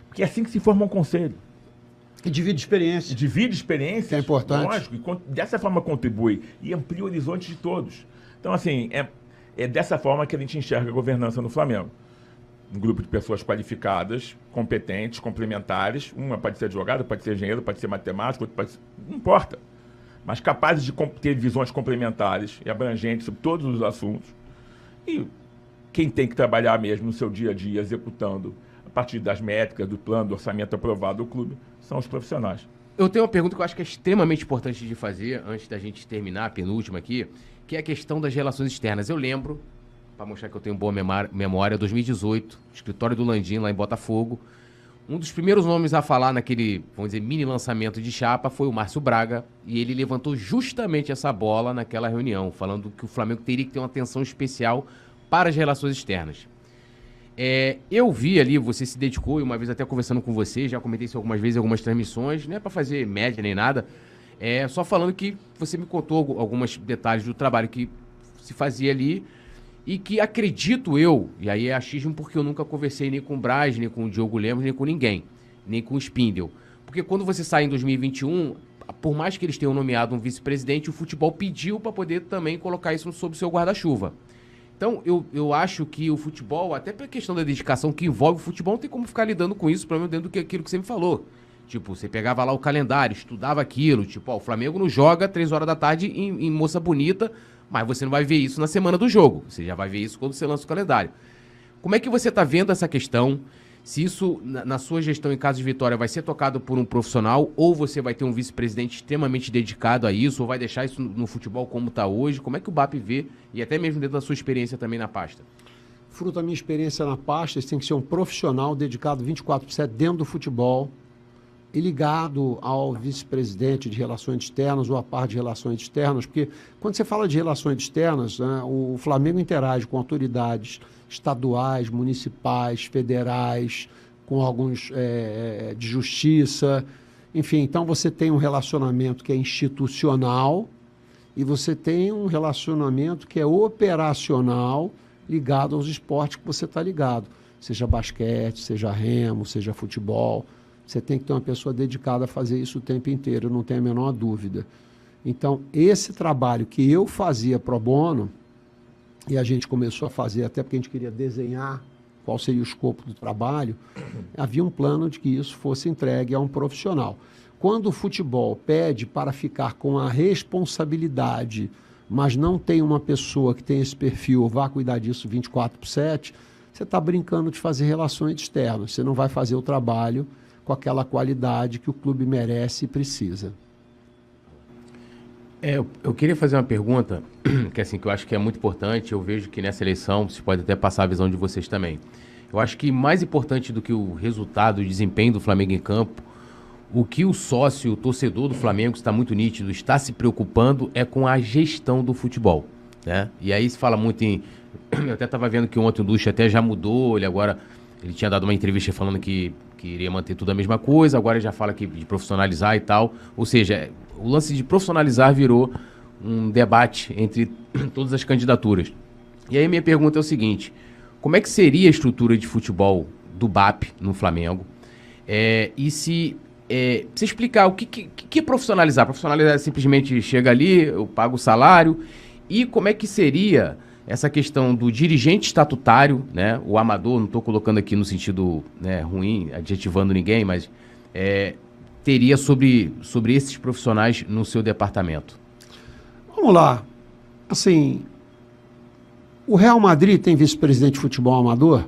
Porque é assim que se forma um conselho. Que divide experiência. Divide experiência. Que é importante. Lógico, e dessa forma contribui e amplia o horizonte de todos. Então, assim, é dessa forma que a gente enxerga a governança no Flamengo. Um grupo de pessoas qualificadas, competentes, complementares. Uma pode ser advogado, pode ser engenheiro, pode ser matemático, outra pode ser... Não importa. Mas capazes de ter visões complementares e abrangentes sobre todos os assuntos. E quem tem que trabalhar mesmo no seu dia a dia, executando a partir das métricas, do plano, do orçamento aprovado do clube, são os profissionais. Eu tenho uma pergunta que eu acho que é extremamente importante de fazer, antes da gente terminar, a penúltima aqui, que é a questão das relações externas. Eu lembro, para mostrar que eu tenho boa memória, 2018, escritório do Landim, lá em Botafogo. Um dos primeiros nomes a falar naquele, vamos dizer, mini lançamento de chapa foi o Márcio Braga, e ele levantou justamente essa bola naquela reunião, falando que o Flamengo teria que ter uma atenção especial para as relações externas. Eu vi ali, você se dedicou, e uma vez até conversando com você, já comentei isso algumas vezes em algumas transmissões, não é para fazer média nem nada, só falando que você me contou alguns detalhes do trabalho que se fazia ali, e que acredito eu, e aí é achismo porque eu nunca conversei nem com o Braz, nem com o Diogo Lemos, nem com ninguém, nem com o Spindle. Porque quando você sai em 2021, por mais que eles tenham nomeado um vice-presidente, o futebol pediu para poder também colocar isso sob o seu guarda-chuva. Então, eu acho que o futebol, até pela questão da dedicação que envolve o futebol, não tem como ficar lidando com isso, pelo menos dentro daquilo que você me falou. Tipo, você pegava lá o calendário, estudava aquilo, tipo, o Flamengo não joga 3 horas da tarde em Moça Bonita, mas você não vai ver isso na semana do jogo. Você já vai ver isso quando você lança o calendário. Como é que você está vendo essa questão? Se isso, na sua gestão em caso de vitória, vai ser tocado por um profissional, ou você vai ter um vice-presidente extremamente dedicado a isso, ou vai deixar isso no futebol como está hoje? Como é que o BAP vê, e até mesmo dentro da sua experiência também na pasta? Fruto da minha experiência na pasta, você tem que ser um profissional dedicado 24/7 dentro do futebol, e ligado ao vice-presidente de relações externas ou à parte de relações externas, porque quando você fala de relações externas, né, o Flamengo interage com autoridades estaduais, municipais, federais, com órgãos de justiça, enfim, então você tem um relacionamento que é institucional e você tem um relacionamento que é operacional ligado aos esportes que você está ligado, seja basquete, seja remo, seja futebol. Você tem que ter uma pessoa dedicada a fazer isso o tempo inteiro, não tenho a menor dúvida. Então, esse trabalho que eu fazia pro bono, e a gente começou a fazer até porque a gente queria desenhar qual seria o escopo do trabalho, havia um plano de que isso fosse entregue a um profissional. Quando o futebol pede para ficar com a responsabilidade, mas não tem uma pessoa que tem esse perfil, vá cuidar disso 24/7, você está brincando de fazer relações externas, você não vai fazer o trabalho com aquela qualidade que o clube merece e precisa. Eu queria fazer uma pergunta que, assim, que eu acho que é muito importante. Eu vejo que nessa eleição, vocês podem até passar a visão de vocês também. Eu acho que mais importante do que o resultado, o desempenho do Flamengo em campo, o que o sócio, o torcedor do Flamengo, está muito nítido, está se preocupando é com a gestão do futebol, né? E aí se fala muito em... Eu até estava vendo que ontem o Ducha até já mudou, ele tinha dado uma entrevista falando que iria manter tudo a mesma coisa, agora ele já fala que de profissionalizar e tal. Ou seja, o lance de profissionalizar virou um debate entre todas as candidaturas. E aí minha pergunta é o seguinte: como é que seria a estrutura de futebol do BAP no Flamengo? E se você explicar o que é profissionalizar? Profissionalizar é simplesmente chega ali, eu pago o salário. E como é que seria essa questão do dirigente estatutário, né? O amador, não estou colocando aqui no sentido, né, ruim, adjetivando ninguém, mas teria sobre esses profissionais no seu departamento? Vamos lá. Assim, o Real Madrid tem vice-presidente de futebol amador?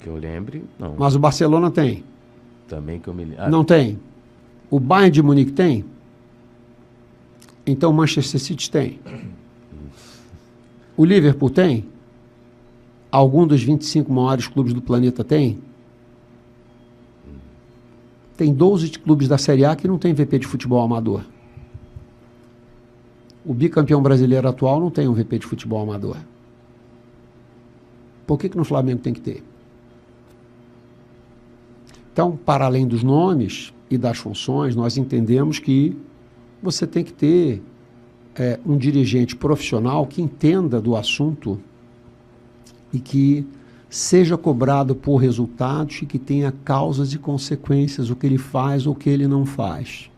Que eu lembre, não. Mas o Barcelona tem? Também que eu me lembro. Não tem. O Bayern de Munique tem? Então o Manchester City tem. O Liverpool tem? Algum dos 25 maiores clubes do planeta tem? Tem 12 clubes da Série A que não tem VP de futebol amador. O bicampeão brasileiro atual não tem um VP de futebol amador. Por que no Flamengo tem que ter? Então, para além dos nomes e das funções, nós entendemos que você tem que ter um dirigente profissional que entenda do assunto e que seja cobrado por resultados e que tenha causas e consequências, o que ele faz ou o que ele não faz.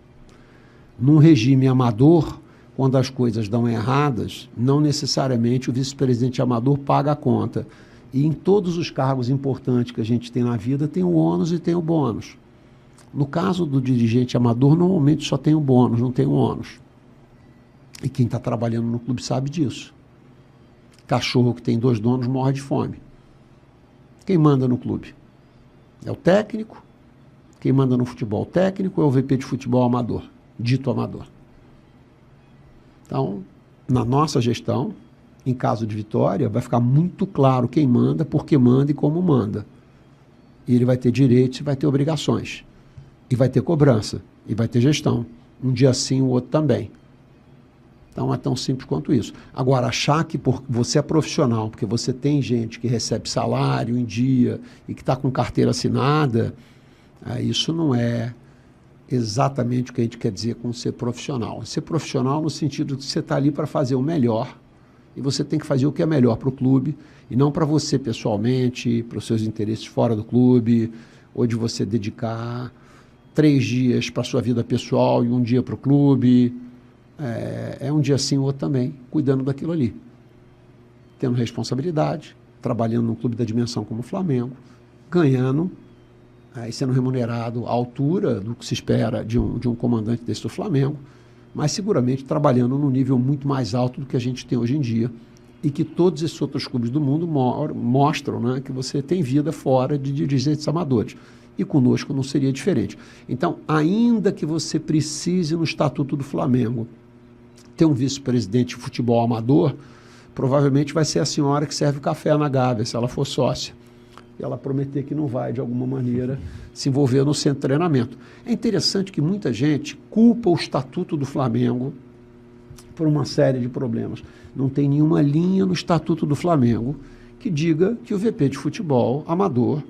Num regime amador, quando as coisas dão erradas, não necessariamente o vice-presidente amador paga a conta. E em todos os cargos importantes que a gente tem na vida, tem o ônus e tem o bônus. No caso do dirigente amador, normalmente só tem o bônus, não tem o ônus. E quem está trabalhando no clube sabe disso. Cachorro que tem 2 donos morre de fome. Quem manda no clube? É o técnico. Quem manda no futebol técnico é o VP de futebol amador, dito amador. Então, na nossa gestão, em caso de vitória, vai ficar muito claro quem manda, por que manda e como manda. E ele vai ter direitos e vai ter obrigações. E vai ter cobrança. E vai ter gestão. Um dia sim, o outro também. Então é tão simples quanto isso. Agora, achar que você é profissional, porque você tem gente que recebe salário em dia e que está com carteira assinada, isso não é exatamente o que a gente quer dizer com ser profissional. Ser profissional no sentido de você está ali para fazer o melhor e você tem que fazer o que é melhor para o clube e não para você pessoalmente, para os seus interesses fora do clube, ou de você dedicar 3 dias para a sua vida pessoal e 1 dia para o clube. Um dia sim, o outro também, cuidando daquilo ali. Tendo responsabilidade, trabalhando num clube da dimensão como o Flamengo, ganhando e sendo remunerado à altura do que se espera de um comandante desse do Flamengo, mas seguramente trabalhando num nível muito mais alto do que a gente tem hoje em dia e que todos esses outros clubes do mundo mostram, né, que você tem vida fora de dirigentes amadores. E conosco não seria diferente. Então, ainda que você precise no Estatuto do Flamengo ter um vice-presidente de futebol amador, provavelmente vai ser a senhora que serve o café na Gávea, se ela for sócia. E ela prometer que não vai, de alguma maneira, se envolver no centro de treinamento. É interessante que muita gente culpa o Estatuto do Flamengo por uma série de problemas. Não tem nenhuma linha no Estatuto do Flamengo que diga que o VP de futebol amador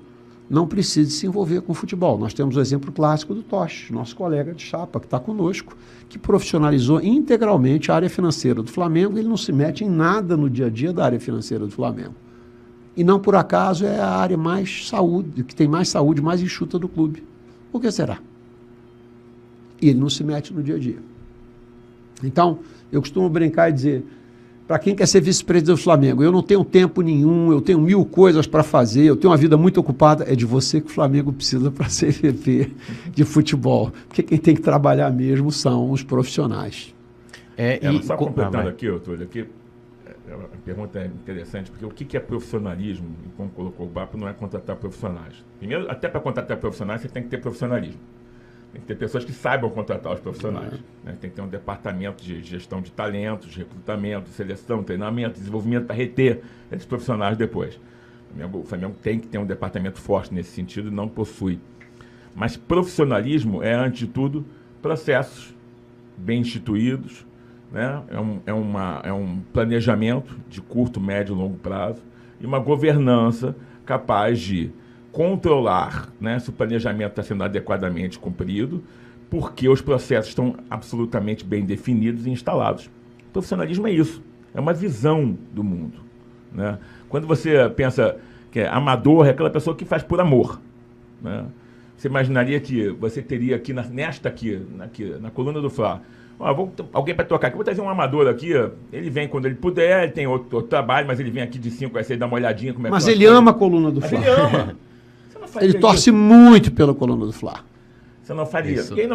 não precisa se envolver com futebol. Nós temos o exemplo clássico do Toche, nosso colega de chapa, que está conosco, que profissionalizou integralmente a área financeira do Flamengo. Ele não se mete em nada no dia a dia da área financeira do Flamengo. E não por acaso é a área mais saúde, que tem mais saúde, mais enxuta do clube. Por que será? E ele não se mete no dia a dia. Então, eu costumo brincar e dizer, para quem quer ser vice-presidente do Flamengo, eu não tenho tempo nenhum, eu tenho 1000 coisas para fazer, eu tenho uma vida muito ocupada, é de você que o Flamengo precisa para ser VP de futebol. Porque quem tem que trabalhar mesmo são os profissionais. Só completando aqui, Túlio, aqui, A pergunta é interessante, porque o que é profissionalismo, e como colocou o BAP, não é contratar profissionais. Primeiro, até para contratar profissionais, você tem que ter profissionalismo. Tem que ter pessoas que saibam contratar os profissionais. Né? Tem que ter um departamento de gestão de talentos, recrutamento, seleção, treinamento, desenvolvimento para reter esses profissionais depois. O Flamengo tem que ter um departamento forte nesse sentido e não possui. Mas profissionalismo é, antes de tudo, processos bem instituídos, né? É um planejamento de curto, médio e longo prazo e uma governança capaz de controlar, né, se o planejamento está sendo adequadamente cumprido, porque os processos estão absolutamente bem definidos e instalados. O profissionalismo é isso, é uma visão do mundo. Né? Quando você pensa que é amador, é aquela pessoa que faz por amor. Né? Você imaginaria que você teria aqui, na coluna do Fla, alguém para tocar aqui, vou trazer um amador aqui, ele vem quando ele puder, ele tem outro trabalho, mas ele vem aqui de 5 a 6, dá uma olhadinha como é que Mas ele ama a coluna do Fla. Ele ama. Ele torce muito pela coluna do Fla. Você não faria. Isso. E aí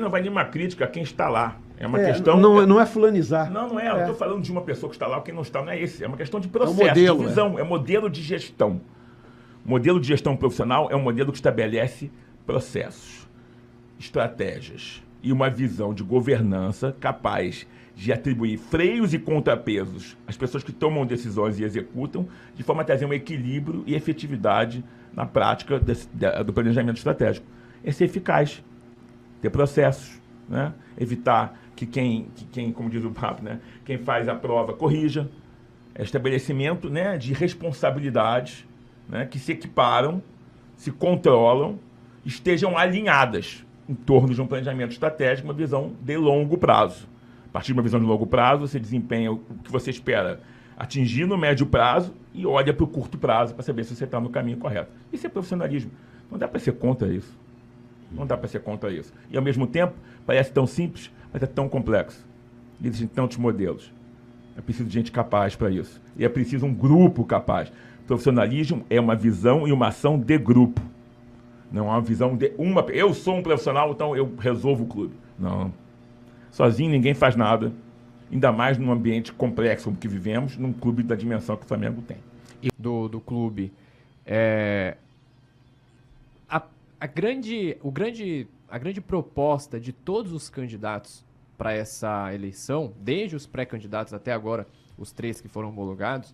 não vai nenhuma crítica a quem está lá. É uma questão... Não é fulanizar. Não é. Eu estou falando de uma pessoa que está lá ou quem não está. Não é esse. É uma questão de processo, modelo, de visão. É modelo de gestão. Modelo de gestão profissional é um modelo que estabelece processos, estratégias e uma visão de governança capaz de atribuir freios e contrapesos às pessoas que tomam decisões e executam, de forma a trazer um equilíbrio e efetividade na prática do planejamento estratégico. É ser eficaz, ter processos, né? Evitar que quem, como diz o papo, né? Quem faz a prova corrija, estabelecimento, né, de responsabilidades, né, que se equiparam, se controlam, estejam alinhadas em torno de um planejamento estratégico, uma visão de longo prazo. A partir de uma visão de longo prazo, você desempenha o que você espera atingir no médio prazo e olha para o curto prazo para saber se você está no caminho correto. Isso é profissionalismo. Não dá para ser contra isso. Não dá para ser contra isso. E, ao mesmo tempo, parece tão simples, mas é tão complexo. Existem tantos modelos. É preciso gente capaz para isso. E é preciso um grupo capaz. Profissionalismo é uma visão e uma ação de grupo. Não é uma visão de uma... Eu sou um profissional, então eu resolvo o clube. Não. Sozinho ninguém faz nada. Ainda mais num ambiente complexo como que vivemos, num clube da dimensão que o Flamengo tem. Do clube. A grande proposta de todos os candidatos para essa eleição, desde os pré-candidatos até agora, os 3 que foram homologados,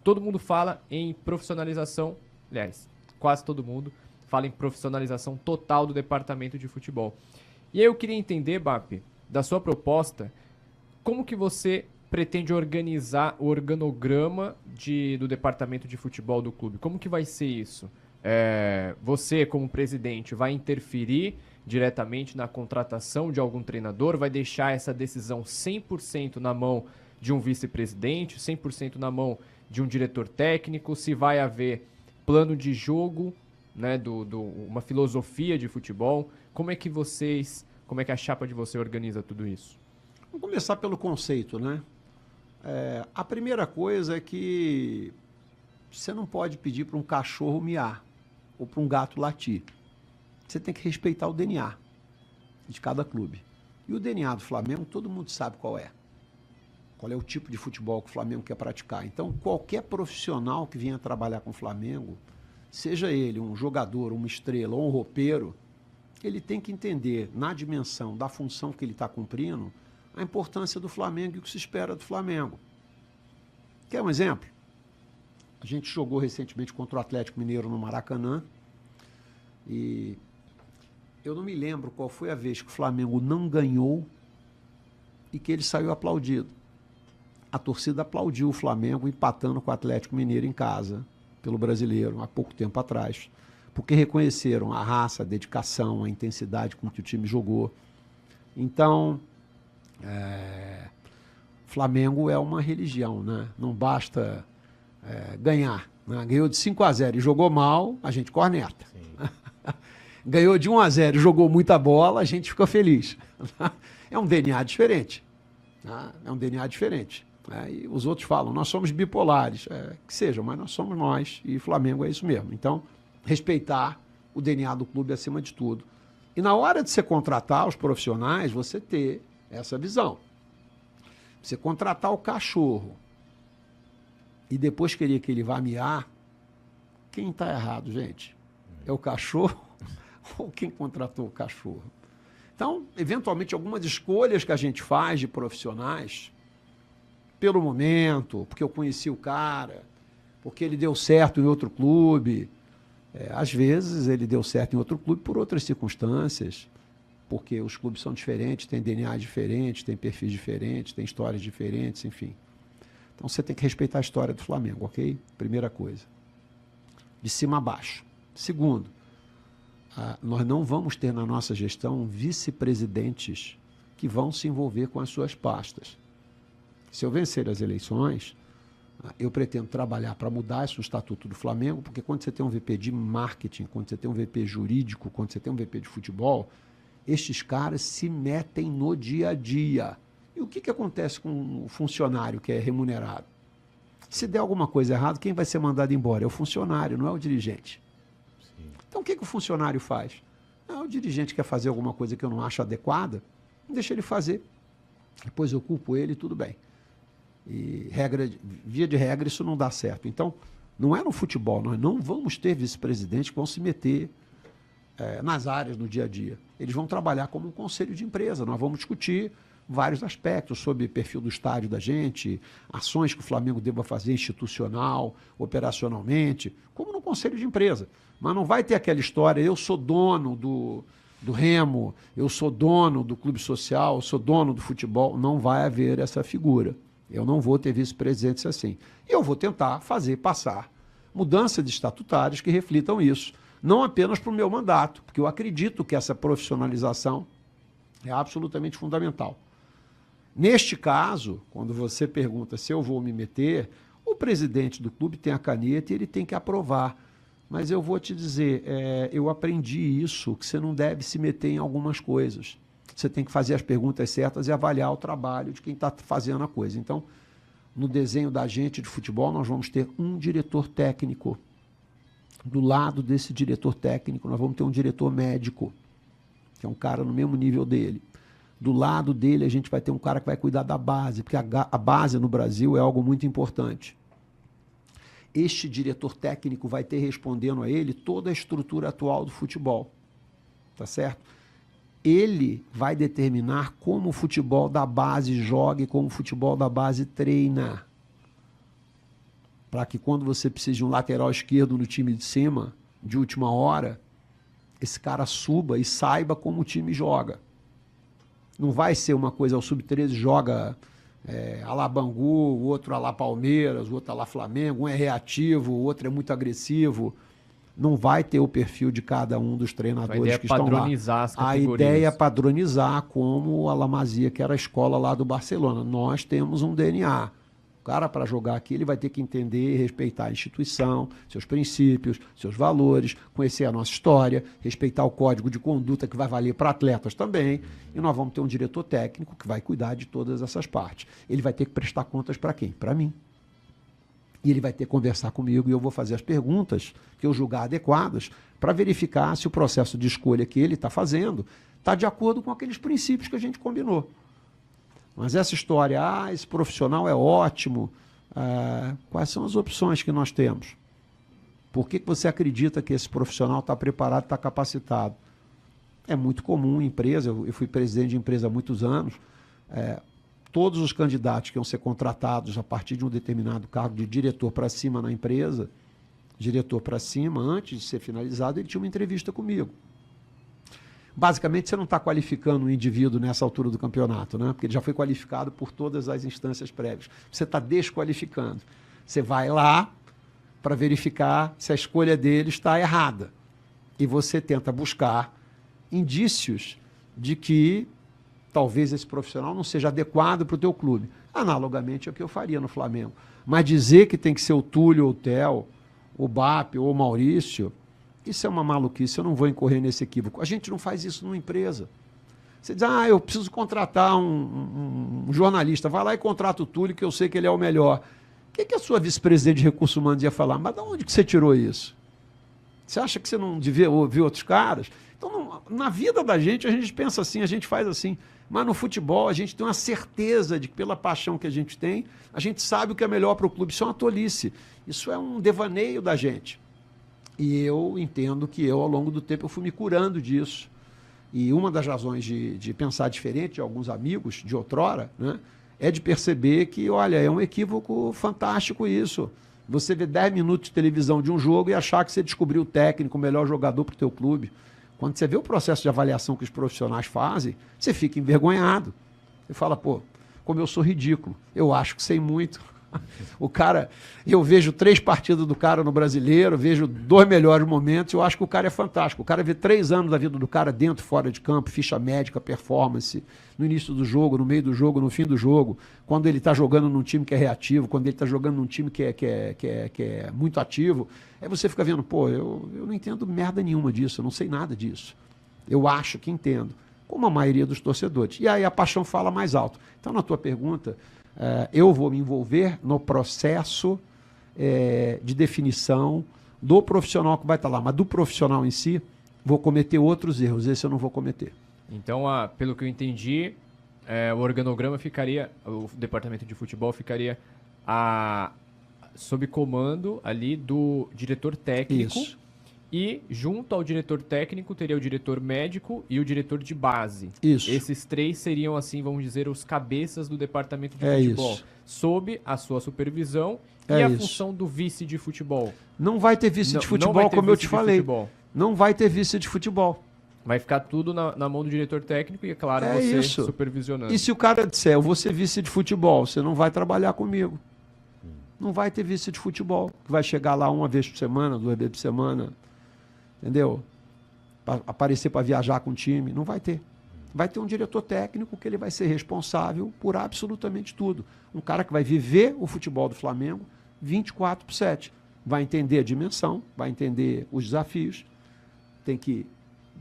todo mundo fala em profissionalização, aliás, quase todo mundo fala em profissionalização total do departamento de futebol. E aí eu queria entender, BAP, da sua proposta, como que você pretende organizar o organograma do departamento de futebol do clube? Como que vai ser isso? Você, como presidente, vai interferir diretamente na contratação de algum treinador? Vai deixar essa decisão 100% na mão de um vice-presidente, 100% na mão de um diretor técnico? Se vai haver plano de jogo, né, uma filosofia de futebol? Como é que a chapa de você organiza tudo isso? Vamos começar pelo conceito, né? A primeira coisa é que você não pode pedir para um cachorro miar ou para um gato latir. Você tem que respeitar o DNA de cada clube. E o DNA do Flamengo, todo mundo sabe qual é. Qual é o tipo de futebol que o Flamengo quer praticar. Então, qualquer profissional que venha trabalhar com o Flamengo, seja ele um jogador, uma estrela ou um roupeiro, ele tem que entender, na dimensão da função que ele está cumprindo, a importância do Flamengo e o que se espera do Flamengo. Quer um exemplo? A gente jogou recentemente contra o Atlético Mineiro no Maracanã e eu não me lembro qual foi a vez que o Flamengo não ganhou e que ele saiu aplaudido. A torcida aplaudiu o Flamengo empatando com o Atlético Mineiro em casa, pelo Brasileiro, há pouco tempo atrás, porque reconheceram a raça, a dedicação, a intensidade com que o time jogou. Então, Flamengo é uma religião, né? Não basta ganhar. Né? Ganhou de 5-0 e jogou mal, a gente corneta. Ganhou de 1-0 e jogou muita bola, a gente fica feliz. É um DNA diferente. Né? É um DNA diferente. E os outros falam, nós somos bipolares. Que seja, mas nós somos nós e Flamengo é isso mesmo. Então, respeitar o DNA do clube acima de tudo. E na hora de você contratar os profissionais, você ter essa visão. Você contratar o cachorro e depois querer que ele vá miar, quem está errado, gente? É o cachorro ou quem contratou o cachorro? Então, eventualmente, algumas escolhas que a gente faz de profissionais, pelo momento, porque eu conheci o cara, porque ele deu certo em outro clube, às vezes ele deu certo em outro clube por outras circunstâncias, porque os clubes são diferentes, têm DNA diferentes, têm perfis diferentes, têm histórias diferentes, enfim. Então você tem que respeitar a história do Flamengo, ok? Primeira coisa. De cima a baixo. Segundo, nós não vamos ter na nossa gestão vice-presidentes que vão se envolver com as suas pastas. Se eu vencer as eleições, eu pretendo trabalhar para mudar isso no Estatuto do Flamengo, porque quando você tem um VP de marketing, quando você tem um VP jurídico, quando você tem um VP de futebol, estes caras se metem no dia a dia. E o que acontece com o funcionário que é remunerado? Se der alguma coisa errada, quem vai ser mandado embora? É o funcionário, não é o dirigente. Sim. Então o que o funcionário faz? O dirigente quer fazer alguma coisa que eu não acho adequada, deixa ele fazer. Depois eu culpo ele e tudo bem. E via de regra, isso não dá certo. Então, não é no futebol, nós não vamos ter vice-presidentes que vão se meter nas áreas no dia a dia. Eles vão trabalhar como um conselho de empresa. Nós vamos discutir vários aspectos sobre o perfil do estádio da gente, ações que o Flamengo deva fazer institucional, operacionalmente, como no conselho de empresa. Mas não vai ter aquela história, eu sou dono do Remo, eu sou dono do clube social, eu sou dono do futebol. Não vai haver essa figura. Eu não vou ter vice-presidentes assim. E eu vou tentar passar mudanças de estatutários que reflitam isso. Não apenas para o meu mandato, porque eu acredito que essa profissionalização é absolutamente fundamental. Neste caso, quando você pergunta se eu vou me meter, o presidente do clube tem a caneta e ele tem que aprovar. Mas eu vou te dizer, eu aprendi isso, que você não deve se meter em algumas coisas. Você tem que fazer as perguntas certas e avaliar o trabalho de quem está fazendo a coisa. Então, no desenho da gente de futebol, nós vamos ter um diretor técnico. Do lado desse diretor técnico, nós vamos ter um diretor médico, que é um cara no mesmo nível dele. Do lado dele, a gente vai ter um cara que vai cuidar da base, porque a base no Brasil é algo muito importante. Este diretor técnico vai ter respondendo a ele toda a estrutura atual do futebol. Tá certo? Ele vai determinar como o futebol da base joga e como o futebol da base treina. Para que quando você precisa de um lateral esquerdo no time de cima, de última hora, esse cara suba e saiba como o time joga. Não vai ser uma coisa, o Sub-13 joga a lá Bangu, o outro a lá Palmeiras, o outro a lá Flamengo, um é reativo, o outro é muito agressivo. Não vai ter o perfil de cada um dos treinadores que estão lá. A ideia é padronizar como a La Masia, que era a escola lá do Barcelona. Nós temos um DNA. O cara, para jogar aqui, ele vai ter que entender e respeitar a instituição, seus princípios, seus valores, conhecer a nossa história, respeitar o código de conduta que vai valer para atletas também. E nós vamos ter um diretor técnico que vai cuidar de todas essas partes. Ele vai ter que prestar contas para quem? Para mim. E ele vai ter que conversar comigo e eu vou fazer as perguntas que eu julgar adequadas para verificar se o processo de escolha que ele está fazendo está de acordo com aqueles princípios que a gente combinou. Mas essa história, esse profissional é ótimo, quais são as opções que nós temos? Por que você acredita que esse profissional está preparado, está capacitado? É muito comum em empresa, eu fui presidente de empresa há muitos anos, todos os candidatos que iam ser contratados a partir de um determinado cargo de diretor para cima na empresa, diretor para cima, antes de ser finalizado, ele tinha uma entrevista comigo. Basicamente, você não está qualificando o indivíduo nessa altura do campeonato, né? Porque ele já foi qualificado por todas as instâncias prévias. Você está desqualificando. Você vai lá para verificar se a escolha dele está errada. E você tenta buscar indícios de que talvez esse profissional não seja adequado para o teu clube. Analogamente é o que eu faria no Flamengo. Mas dizer que tem que ser o Túlio, ou o Theo, o BAP ou o Maurício, isso é uma maluquice, eu não vou incorrer nesse equívoco. A gente não faz isso numa empresa. Você diz, eu preciso contratar um jornalista, vai lá e contrata o Túlio, que eu sei que ele é o melhor. O que a sua vice-presidente de recursos humanos ia falar? Mas de onde que você tirou isso? Você acha que você não devia ouvir outros caras? Então, na vida da gente, a gente pensa assim, a gente faz assim. Mas no futebol, a gente tem uma certeza de que, pela paixão que a gente tem, a gente sabe o que é melhor para o clube. Isso é uma tolice. Isso é um devaneio da gente. E eu entendo que eu, ao longo do tempo, eu fui me curando disso. E uma das razões de pensar diferente de alguns amigos de outrora, né, é de perceber que, olha, é um equívoco fantástico isso. Você vê 10 minutos de televisão de um jogo e achar que você descobriu o técnico, o melhor jogador para o teu clube. Quando você vê o processo de avaliação que os profissionais fazem, você fica envergonhado. Você fala, pô, como eu sou ridículo. Eu acho que sei muito. O cara, eu vejo 3 partidas do cara no Brasileiro, vejo 2 melhores momentos, eu acho que o cara é fantástico. O cara vê 3 anos da vida do cara dentro, fora de campo, ficha médica, performance, no início do jogo, no meio do jogo, no fim do jogo, quando ele está jogando num time que é reativo, quando ele está jogando num time que é muito ativo. Aí você fica vendo, pô, eu não entendo merda nenhuma disso, eu não sei nada disso. Eu acho que entendo, como a maioria dos torcedores. E aí a paixão fala mais alto. Então, na tua pergunta, eu vou me envolver no processo de definição do profissional que vai estar lá, mas do profissional em si, vou cometer outros erros, esse eu não vou cometer. Então, pelo que eu entendi, o organograma ficaria, o departamento de futebol ficaria sob comando ali do diretor técnico. Isso. E junto ao diretor técnico teria o diretor médico e o diretor de base. Isso. Esses 3 seriam, assim, vamos dizer, os cabeças do departamento de futebol. Isso. Sob a sua supervisão e a função do vice de futebol. Não vai ter vice de futebol, como eu te falei. Não vai ter vice de futebol. Vai ficar tudo na mão do diretor técnico e, é claro, você supervisionando. E se o cara disser, eu vou ser vice de futebol, você não vai trabalhar comigo. Não vai ter vice de futebol, que vai chegar lá 1 vez por semana, 2 vezes por semana, entendeu? Para aparecer para viajar com o time, não vai ter. Vai ter um diretor técnico que ele vai ser responsável por absolutamente tudo. Um cara que vai viver o futebol do Flamengo 24/7. Vai entender a dimensão, vai entender os desafios, tem que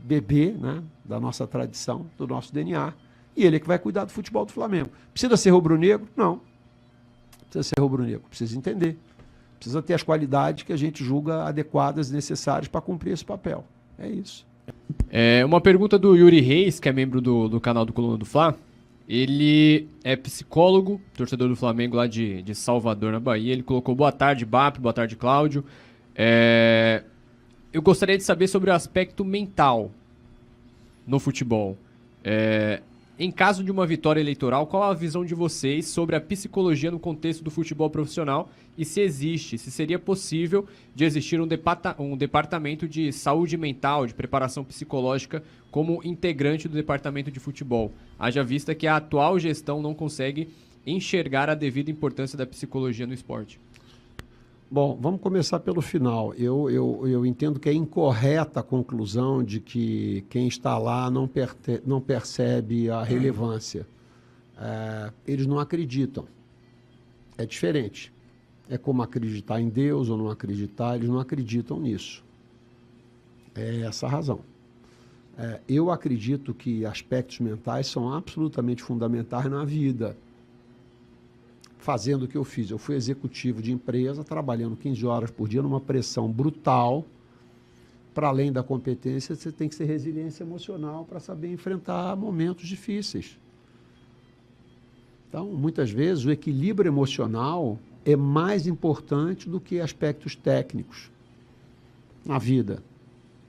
beber, né, da nossa tradição, do nosso DNA, e ele é que vai cuidar do futebol do Flamengo. Precisa ser rubro-negro? Não. Precisa ser rubro-negro, precisa entender. Precisa ter as qualidades que a gente julga adequadas e necessárias para cumprir esse papel. É isso. Uma pergunta do Yuri Reis, que é membro do canal do Coluna do Fla. Ele é psicólogo, torcedor do Flamengo lá de Salvador, na Bahia. Ele colocou boa tarde, BAP, boa tarde, Cláudio. Eu gostaria de saber sobre o aspecto mental no futebol. Em caso de uma vitória eleitoral, qual a visão de vocês sobre a psicologia no contexto do futebol profissional e se seria possível de existir um departamento de saúde mental, de preparação psicológica como integrante do departamento de futebol, haja vista que a atual gestão não consegue enxergar a devida importância da psicologia no esporte? Bom, vamos começar pelo final. Eu entendo que é incorreta a conclusão de que quem está lá não percebe a relevância. Eles não acreditam. É diferente. É como acreditar em Deus ou não acreditar, eles não acreditam nisso. É essa a razão. Eu acredito que aspectos mentais são absolutamente fundamentais na vida. Fazendo o que eu fiz. Eu fui executivo de empresa, trabalhando 15 horas por dia, numa pressão brutal. Para além da competência, você tem que ter resiliência emocional para saber enfrentar momentos difíceis. Então, muitas vezes, o equilíbrio emocional é mais importante do que aspectos técnicos na vida.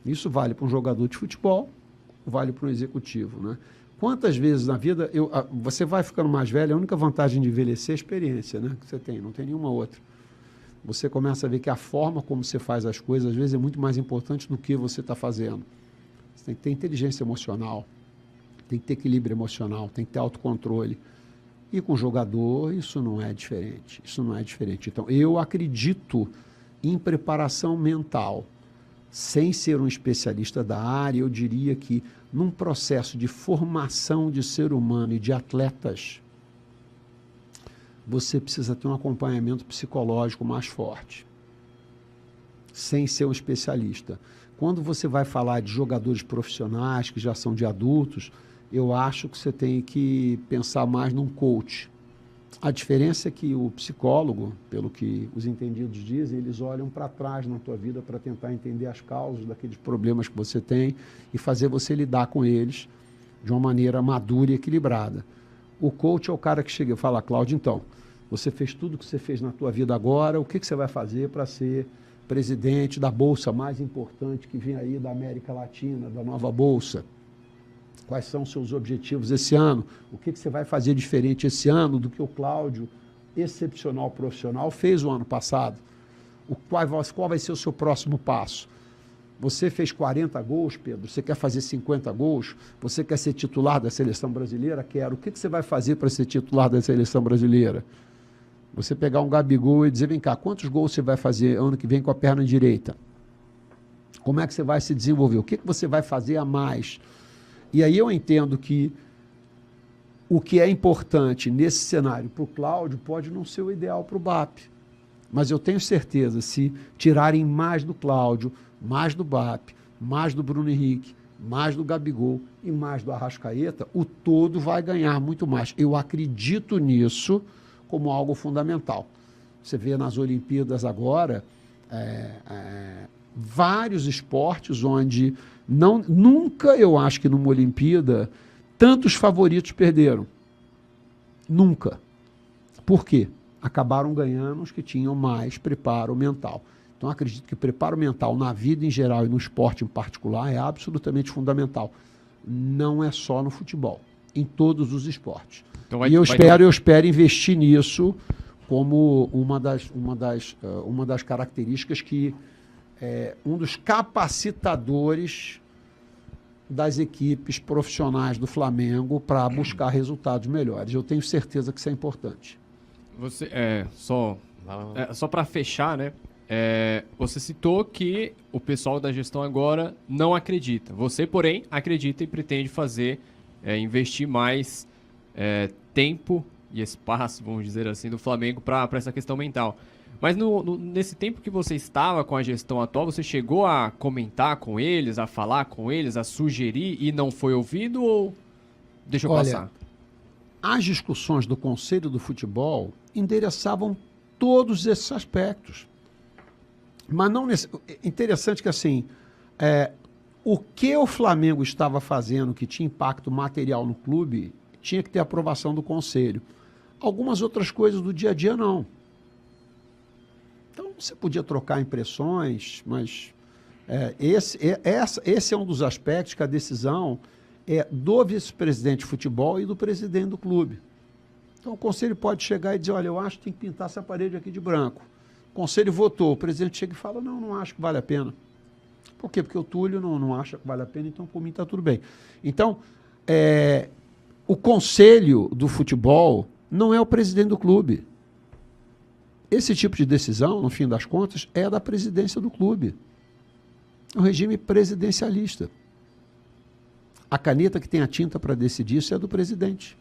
Isso vale para um jogador de futebol, vale para um executivo, né? Quantas vezes na vida, você vai ficando mais velho, a única vantagem de envelhecer é a experiência, né, que você tem, não tem nenhuma outra. Você começa a ver que a forma como você faz as coisas, às vezes, é muito mais importante do que você está fazendo. Você tem que ter inteligência emocional, tem que ter equilíbrio emocional, tem que ter autocontrole. E com o jogador, isso não é diferente. Isso não é diferente. Então, eu acredito em preparação mental. Sem ser um especialista da área, eu diria que num processo de formação de ser humano e de atletas, você precisa ter um acompanhamento psicológico mais forte, sem ser um especialista. Quando você vai falar de jogadores profissionais, que já são de adultos, eu acho que você tem que pensar mais num coach, A diferença é que o psicólogo, pelo que os entendidos dizem, eles olham para trás na tua vida para tentar entender as causas daqueles problemas que você tem e fazer você lidar com eles de uma maneira madura e equilibrada. O coach é o cara que chega e fala, Cláudio, então, você fez tudo o que você fez na tua vida agora, o que você vai fazer para ser presidente da bolsa mais importante que vem aí da América Latina, da nova bolsa? Quais são os seus objetivos esse ano? O que você vai fazer diferente esse ano do que o Cláudio, excepcional profissional, fez o ano passado? Qual vai ser o seu próximo passo? Você fez 40 gols, Pedro? Você quer fazer 50 gols? Você quer ser titular da seleção brasileira? Quero. O que você vai fazer para ser titular da seleção brasileira? Você pegar um Gabigol e dizer, vem cá, quantos gols você vai fazer ano que vem com a perna direita? Como é que você vai se desenvolver? O que você vai fazer a mais? E aí eu entendo que o que é importante nesse cenário para o Cláudio pode não ser o ideal para o BAP. Mas eu tenho certeza, se tirarem mais do Cláudio, mais do BAP, mais do Bruno Henrique, mais do Gabigol e mais do Arrascaeta, o todo vai ganhar muito mais. Eu acredito nisso como algo fundamental. Você vê nas Olimpíadas agora vários esportes onde nunca, eu acho que numa Olimpíada, tantos favoritos perderam. Nunca. Por quê? Acabaram ganhando os que tinham mais preparo mental. Então, acredito que preparo mental na vida em geral e no esporte em particular é absolutamente fundamental. Não é só no futebol, em todos os esportes. Então, eu espero investir nisso como uma das características que um dos capacitadores das equipes profissionais do Flamengo para buscar resultados melhores. Eu tenho certeza que isso é importante. Você, só para fechar, né? Você citou que o pessoal da gestão agora não acredita. Você, porém, acredita e pretende fazer, investir mais tempo e espaço, vamos dizer assim, do Flamengo para essa questão mental. Mas nesse tempo que você estava com a gestão atual, você chegou a comentar com eles, a falar com eles, a sugerir e não foi ouvido ou deixou passar? As discussões do Conselho do Futebol endereçavam todos esses aspectos. Mas não interessante que assim, o que o Flamengo estava fazendo que tinha impacto material no clube tinha que ter aprovação do Conselho. Algumas outras coisas do dia a dia não. Então você podia trocar impressões, mas esse é um dos aspectos que a decisão é do vice-presidente de futebol e do presidente do clube. Então o conselho pode chegar e dizer, olha, eu acho que tem que pintar essa parede aqui de branco. O conselho votou, o presidente chega e fala, não acho que vale a pena. Por quê? Porque o Túlio não acha que vale a pena, então por mim está tudo bem. Então, o conselho do futebol não é o presidente do clube. Esse tipo de decisão, no fim das contas, é da presidência do clube. É um regime presidencialista. A caneta que tem a tinta para decidir isso é do presidente.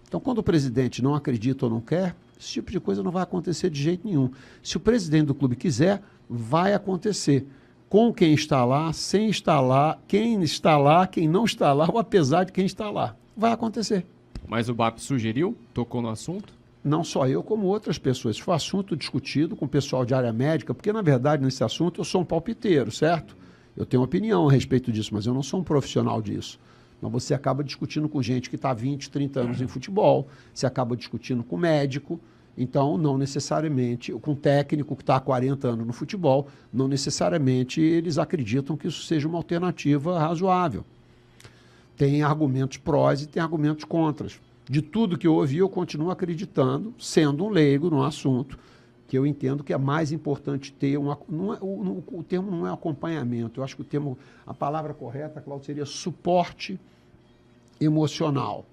Então, quando o presidente não acredita ou não quer, esse tipo de coisa não vai acontecer de jeito nenhum. Se o presidente do clube quiser, vai acontecer. Com quem está lá, sem estar lá, quem está lá, quem não está lá, ou apesar de quem está lá. Vai acontecer. Mas o BAP sugeriu? Tocou no assunto? Não só eu, como outras pessoas. Foi assunto discutido com o pessoal de área médica, porque, na verdade, nesse assunto eu sou um palpiteiro, certo? Eu tenho opinião a respeito disso, mas eu não sou um profissional disso. Mas você acaba discutindo com gente que está há 20, 30 anos em futebol, você acaba discutindo com médico, então não necessariamente, com técnico que está há 40 anos no futebol, não necessariamente eles acreditam que isso seja uma alternativa razoável. Tem argumentos prós e tem argumentos contras. De tudo que eu ouvi, eu continuo acreditando, sendo um leigo no assunto, que eu entendo que é mais importante ter o termo não é acompanhamento, eu acho que a palavra correta, Cláudio, seria suporte emocional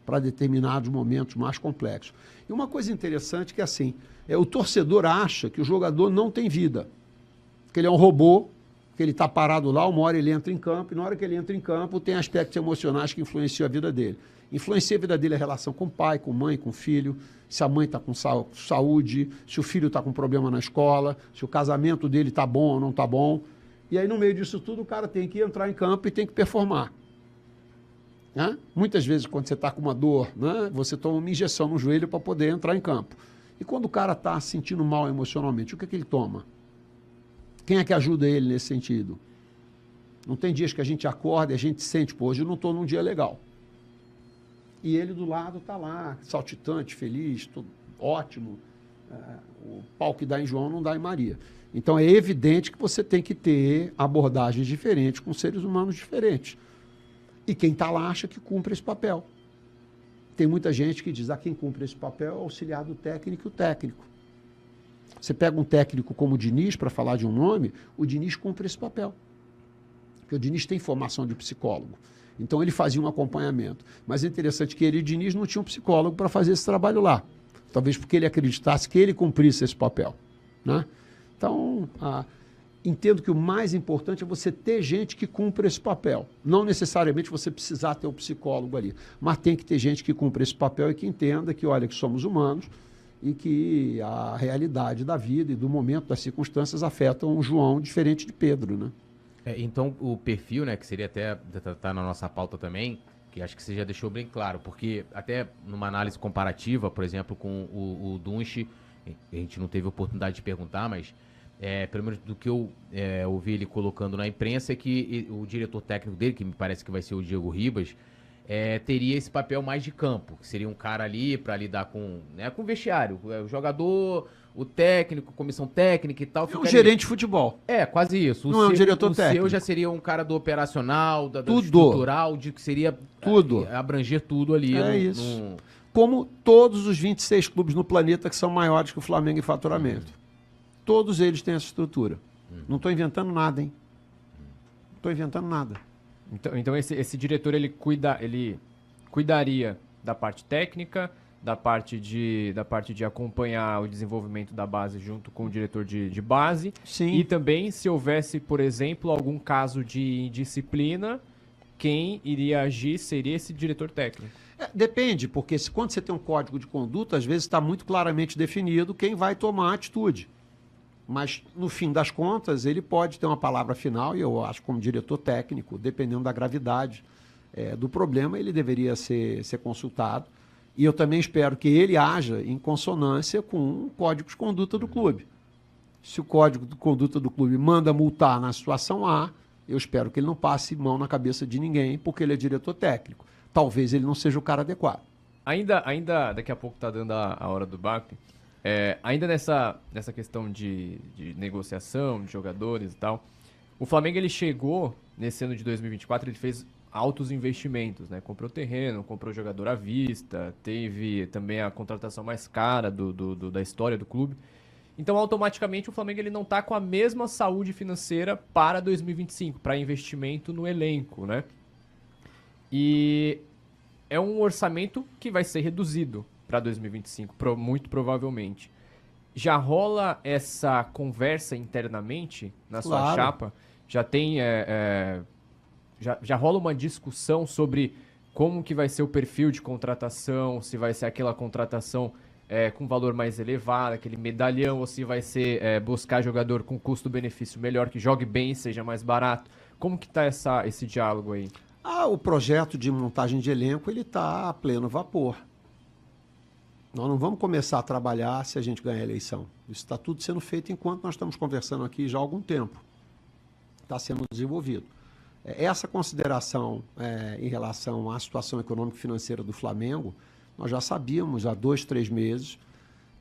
para determinados momentos mais complexos. E uma coisa interessante que assim, o torcedor acha que o jogador não tem vida, que ele é um robô, que ele está parado lá, uma hora ele entra em campo, e na hora que ele entra em campo tem aspectos emocionais que influenciam a vida dele. Influencia a vida dele a relação com o pai, com mãe, com o filho, se a mãe está com saúde, se o filho está com problema na escola, se o casamento dele está bom ou não está bom. E aí, no meio disso tudo, o cara tem que entrar em campo e tem que performar. Né? Muitas vezes, quando você está com uma dor, né, você toma uma injeção no joelho para poder entrar em campo. E quando o cara está se sentindo mal emocionalmente, o que ele toma? Quem é que ajuda ele nesse sentido? Não tem dias que a gente acorda e a gente sente, pô, hoje eu não estou num dia legal. E ele do lado está lá, saltitante, feliz, tudo ótimo. O pau que dá em João não dá em Maria. Então é evidente que você tem que ter abordagens diferentes com seres humanos diferentes. E quem está lá acha que cumpre esse papel. Tem muita gente que diz, quem cumpre esse papel é o auxiliar do técnico e o técnico. Você pega um técnico como o Diniz, para falar de um nome, o Diniz cumpre esse papel. Porque o Diniz tem formação de psicólogo. Então ele fazia um acompanhamento. Mas é interessante que ele e o Diniz não tinham psicólogo para fazer esse trabalho lá. Talvez porque ele acreditasse que ele cumprisse esse papel. Né? Então, entendo que o mais importante é você ter gente que cumpra esse papel. Não necessariamente você precisar ter um psicólogo ali, mas tem que ter gente que cumpra esse papel e que entenda que, olha, que somos humanos e que a realidade da vida e do momento, das circunstâncias, afetam um João diferente de Pedro, né? Então, o perfil, né, que seria até tá na nossa pauta também, que acho que você já deixou bem claro, porque até numa análise comparativa, por exemplo, com o Dunche, a gente não teve oportunidade de perguntar, mas pelo menos do que eu ouvi ele colocando na imprensa, é que o diretor técnico dele, que me parece que vai ser o Diego Ribas, teria esse papel mais de campo, que seria um cara ali para lidar com o vestiário, o jogador, o técnico, comissão técnica e tal. É um gerente de futebol. Quase isso. Não é um diretor técnico. O seu já seria um cara do operacional, do Tudo. estrutural, de que seria tudo. Abranger tudo ali. Isso. Como todos os 26 clubes no planeta que são maiores que o Flamengo em faturamento. Todos eles têm essa estrutura. Não estou inventando nada, hein? Não estou inventando nada. Então esse diretor ele cuidaria da parte técnica, da parte de acompanhar o desenvolvimento da base junto com o diretor de base. Sim. E também, se houvesse, por exemplo, algum caso de indisciplina, quem iria agir seria esse diretor técnico. Depende, porque quando você tem um código de conduta, às vezes está muito claramente definido quem vai tomar a atitude. Mas, no fim das contas, ele pode ter uma palavra final, e eu acho como diretor técnico, dependendo da gravidade do problema, ele deveria ser consultado. E eu também espero que ele haja em consonância com o código de conduta do clube. Se o código de conduta do clube manda multar na situação A, eu espero que ele não passe mão na cabeça de ninguém, porque ele é diretor técnico. Talvez ele não seja o cara adequado. Ainda daqui a pouco está dando a hora do BAP. Ainda nessa questão de negociação de jogadores e tal, o Flamengo ele chegou, nesse ano de 2024, ele fez altos investimentos, né? Comprou terreno, comprou jogador à vista, teve também a contratação mais cara da história do clube. Então, automaticamente, o Flamengo ele não está com a mesma saúde financeira para 2025, para investimento no elenco, né? E é um orçamento que vai ser reduzido para 2025, muito provavelmente. Já rola essa conversa internamente na sua chapa? Já tem... Já rola uma discussão sobre como que vai ser o perfil de contratação, se vai ser aquela contratação com valor mais elevado, aquele medalhão, ou se vai ser buscar jogador com custo-benefício melhor, que jogue bem e seja mais barato. Como que está esse diálogo aí? O projeto de montagem de elenco ele está a pleno vapor. Nós não vamos começar a trabalhar se a gente ganhar a eleição. Isso está tudo sendo feito enquanto nós estamos conversando aqui já há algum tempo. Está sendo desenvolvido. Essa consideração em relação à situação econômica e financeira do Flamengo, nós já sabíamos há 2, 3 meses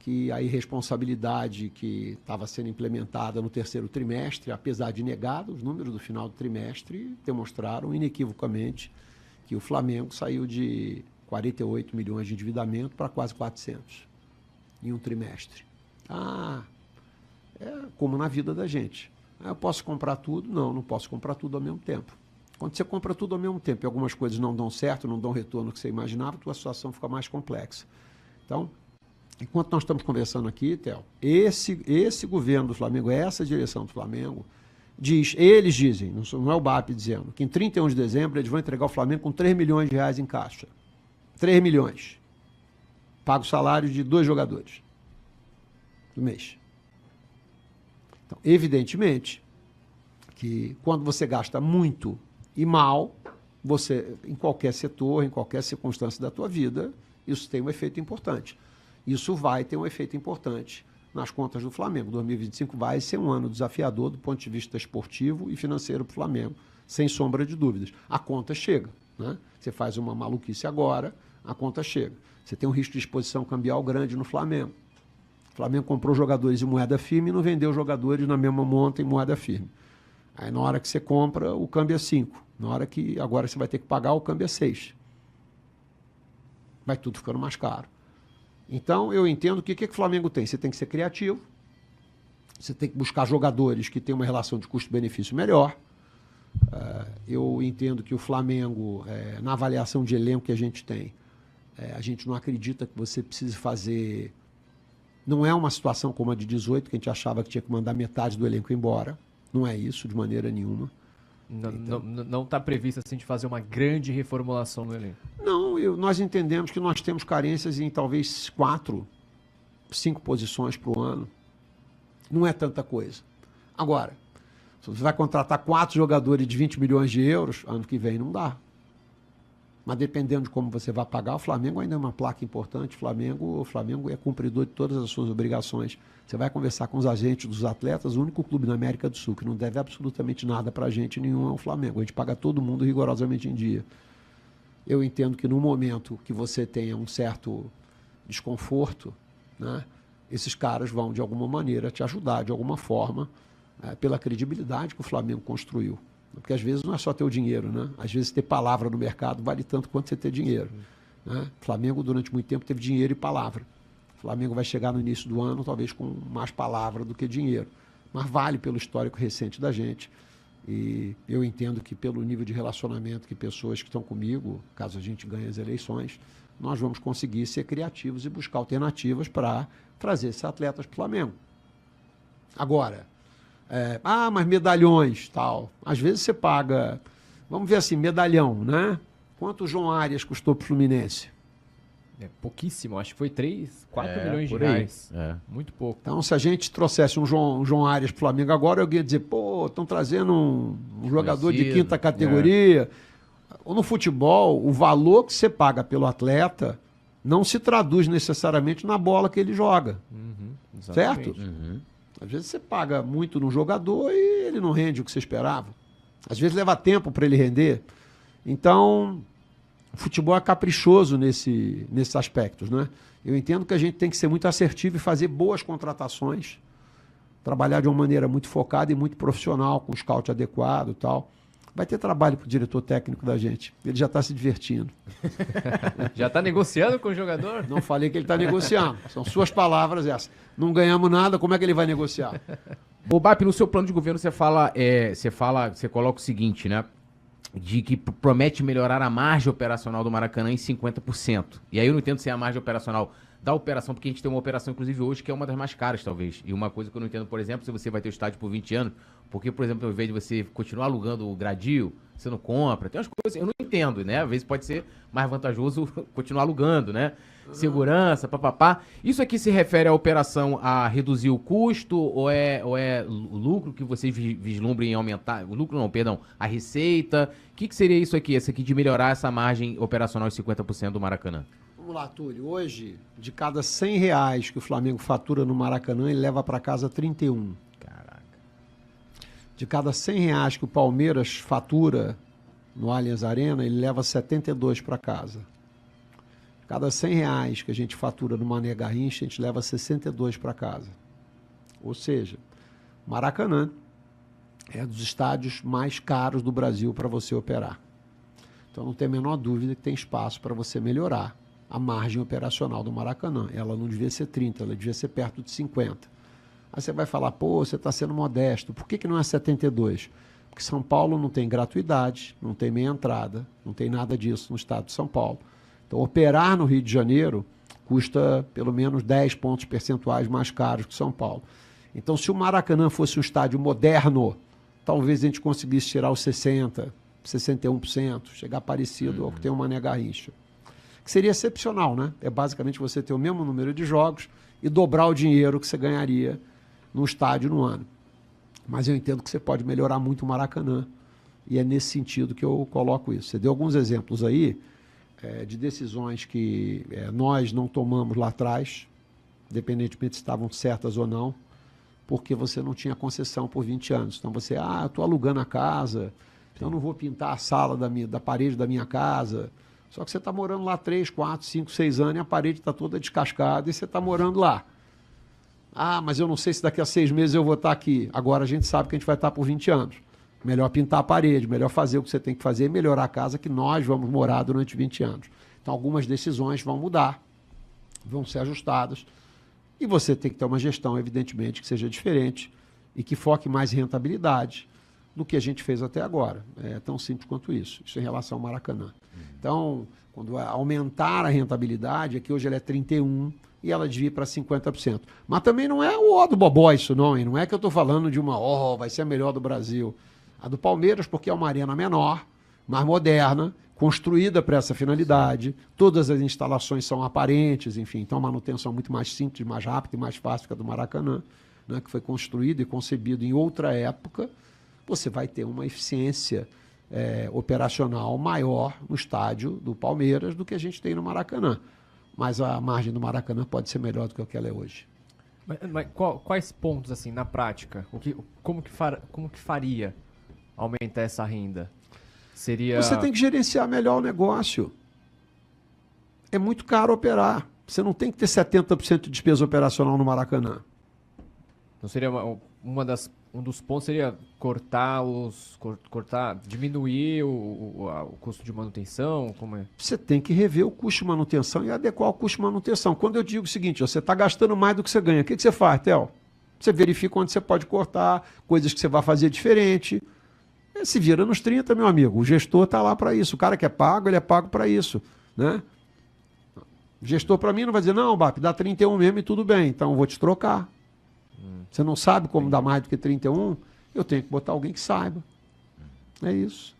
que a irresponsabilidade que estava sendo implementada no terceiro trimestre, apesar de negada, os números do final do trimestre demonstraram inequivocamente que o Flamengo saiu de 48 milhões de endividamento para quase 400 em um trimestre. Como na vida da gente. Eu posso comprar tudo? Não posso comprar tudo ao mesmo tempo. Quando você compra tudo ao mesmo tempo e algumas coisas não dão certo, não dão retorno que você imaginava, a tua situação fica mais complexa. Então, enquanto nós estamos conversando aqui, Theo, esse governo do Flamengo, essa direção do Flamengo, eles dizem, não é o BAP dizendo, que em 31 de dezembro eles vão entregar o Flamengo com 3 milhões de reais em caixa. 3 milhões. Paga o salário de 2 jogadores do mês. Então, evidentemente, que quando você gasta muito e mal, você, em qualquer setor, em qualquer circunstância da tua vida, isso tem um efeito importante. Isso vai ter um efeito importante nas contas do Flamengo. 2025 vai ser um ano desafiador do ponto de vista esportivo e financeiro para o Flamengo, sem sombra de dúvidas. A conta chega, né? Você faz uma maluquice agora, a conta chega. Você tem um risco de exposição cambial grande no Flamengo. O Flamengo comprou jogadores em moeda firme e não vendeu jogadores na mesma monta em moeda firme. Aí na hora que você compra, o câmbio é 5. Na hora que agora você vai ter que pagar, o câmbio é 6. Vai tudo ficando mais caro. Então, eu entendo que o que o Flamengo tem? Você tem que ser criativo, você tem que buscar jogadores que tenham uma relação de custo-benefício melhor. Eu entendo que o Flamengo, na avaliação de elenco que a gente tem, a gente não acredita que você precise fazer... Não é uma situação como a de 18, que a gente achava que tinha que mandar metade do elenco embora. Não é isso, de maneira nenhuma. Não está previsto assim de fazer uma grande reformulação no elenco? Não, nós entendemos que nós temos carências em talvez 4, 5 posições para o ano. Não é tanta coisa. Agora, se você vai contratar 4 jogadores de 20 milhões de euros, ano que vem não dá. Mas dependendo de como você vai pagar, o Flamengo ainda é uma placa importante. O Flamengo é cumpridor de todas as suas obrigações. Você vai conversar com os agentes dos atletas, o único clube na América do Sul que não deve absolutamente nada para a gente nenhum é o Flamengo. A gente paga todo mundo rigorosamente em dia. Eu entendo que no momento que você tenha um certo desconforto, né, esses caras vão, de alguma maneira, te ajudar, de alguma forma, pela credibilidade que o Flamengo construiu. Porque às vezes não é só ter o dinheiro, né? Às vezes ter palavra no mercado vale tanto quanto você ter dinheiro. Né? O Flamengo, durante muito tempo, teve dinheiro e palavra. O Flamengo vai chegar no início do ano, talvez com mais palavra do que dinheiro. Mas vale pelo histórico recente da gente. E eu entendo que pelo nível de relacionamento que pessoas que estão comigo, caso a gente ganhe as eleições, nós vamos conseguir ser criativos e buscar alternativas para trazer esses atletas para o Flamengo. Agora, mas medalhões, tal. Às vezes você paga, vamos ver assim, medalhão, né? Quanto o João Arias custou para o Fluminense? Pouquíssimo, acho que foi 3, 4 milhões de reais. Muito pouco. Então, se a gente trouxesse um João Arias para o Flamengo agora, eu ia dizer, pô, estão trazendo um jogador de quinta categoria. Ou no futebol, o valor que você paga pelo atleta não se traduz necessariamente na bola que ele joga. Certo? Às vezes você paga muito no jogador e ele não rende o que você esperava. Às vezes leva tempo para ele render. Então, o futebol é caprichoso nesses aspectos, né? Eu entendo que a gente tem que ser muito assertivo e fazer boas contratações, trabalhar de uma maneira muito focada e muito profissional, com o scout adequado e tal. Vai ter trabalho para o diretor técnico da gente. Ele já está se divertindo. Já está negociando com o jogador? Não falei que ele está negociando. São suas palavras essas. Não ganhamos nada, como é que ele vai negociar? Bobap, no seu plano de governo você coloca o seguinte, né? De que promete melhorar a margem operacional do Maracanã em 50%. E aí eu não entendo se é a margem operacional da operação, porque a gente tem uma operação, inclusive, hoje, que é uma das mais caras, talvez. E uma coisa que eu não entendo, por exemplo, se você vai ter o estádio por 20 anos, porque, por exemplo, ao invés de você continuar alugando o gradil, você não compra. Tem umas coisas, eu não entendo, né? Às vezes pode ser mais vantajoso continuar alugando, né? Segurança, papapá. Isso aqui se refere à operação a reduzir o custo ou é o lucro que vocês vislumbrem em aumentar? O lucro não, perdão, a receita. O que seria isso aqui? Esse aqui de melhorar essa margem operacional de 50% do Maracanã? Vamos lá, Túlio. Hoje, de cada R$100 que o Flamengo fatura no Maracanã, ele leva para casa 31. Caraca. De cada R$100 que o Palmeiras fatura no Allianz Arena, ele leva 72 para casa. Cada R$100 que a gente fatura no Mané Garrincha, a gente leva 62 para casa. Ou seja, Maracanã é dos estádios mais caros do Brasil para você operar. Então não tem a menor dúvida que tem espaço para você melhorar a margem operacional do Maracanã. Ela não devia ser 30, ela devia ser perto de 50. Aí você vai falar, pô, você está sendo modesto. Por que não é 72? Porque São Paulo não tem gratuidade, não tem meia entrada, não tem nada disso no estado de São Paulo. Então, operar no Rio de Janeiro custa pelo menos 10 pontos percentuais mais caros que São Paulo. Então, se o Maracanã fosse um estádio moderno, talvez a gente conseguisse tirar os 60%, 61%, chegar parecido ao que tem o Mané Garrincha. Que seria excepcional, né? É basicamente você ter o mesmo número de jogos e dobrar o dinheiro que você ganharia no estádio no ano. Mas eu entendo que você pode melhorar muito o Maracanã E é nesse sentido que eu coloco isso. Você deu alguns exemplos aí de decisões que nós não tomamos lá atrás, independentemente se estavam certas ou não, porque você não tinha concessão por 20 anos. Então você, eu estou alugando a casa, então eu não vou pintar a sala da parede da minha casa. Só que você está morando lá 3, 4, 5, 6 anos e a parede está toda descascada e você está morando lá. Mas eu não sei se daqui a 6 meses eu vou estar aqui. Agora a gente sabe que a gente vai estar por 20 anos. Melhor pintar a parede, melhor fazer o que você tem que fazer e melhorar a casa que nós vamos morar durante 20 anos. Então algumas decisões vão mudar, vão ser ajustadas. E você tem que ter uma gestão, evidentemente, que seja diferente e que foque mais em rentabilidade do que a gente fez até agora. É tão simples quanto isso. Isso em relação ao Maracanã. Então, quando aumentar a rentabilidade, aqui hoje ela é 31% e ela devia ir para 50%. Mas também não é o ó do bobó isso não, hein? Não é que eu estou falando de uma, vai ser a melhor do Brasil. A do Palmeiras, porque é uma arena menor, mais moderna, construída para essa finalidade, todas as instalações são aparentes, enfim, então a manutenção é muito mais simples, mais rápida e mais fácil que a do Maracanã, né, que foi construído e concebido em outra época. Você vai ter uma eficiência operacional maior no estádio do Palmeiras do que a gente tem no Maracanã. Mas a margem do Maracanã pode ser melhor do que o que ela é hoje. Mas quais pontos, assim, na prática? Como que faria aumentar essa renda? Você tem que gerenciar melhor o negócio. É muito caro operar. Você não tem que ter 70% de despesa operacional no Maracanã. Então seria um dos pontos seria diminuir o custo de manutenção? Como é? Você tem que rever o custo de manutenção e adequar o custo de manutenção. Quando eu digo o seguinte, você está gastando mais do que você ganha, o que você faz, Theo? Você verifica onde você pode cortar, coisas que você vai fazer diferente. Se vira nos 30, meu amigo. O gestor está lá para isso. O cara que é pago, ele é pago para isso, né? O gestor, para mim, não vai dizer, não, BAP, dá 31 mesmo e tudo bem, então eu vou te trocar. Você não sabe como dar mais do que 31? Eu tenho que botar alguém que saiba. É isso.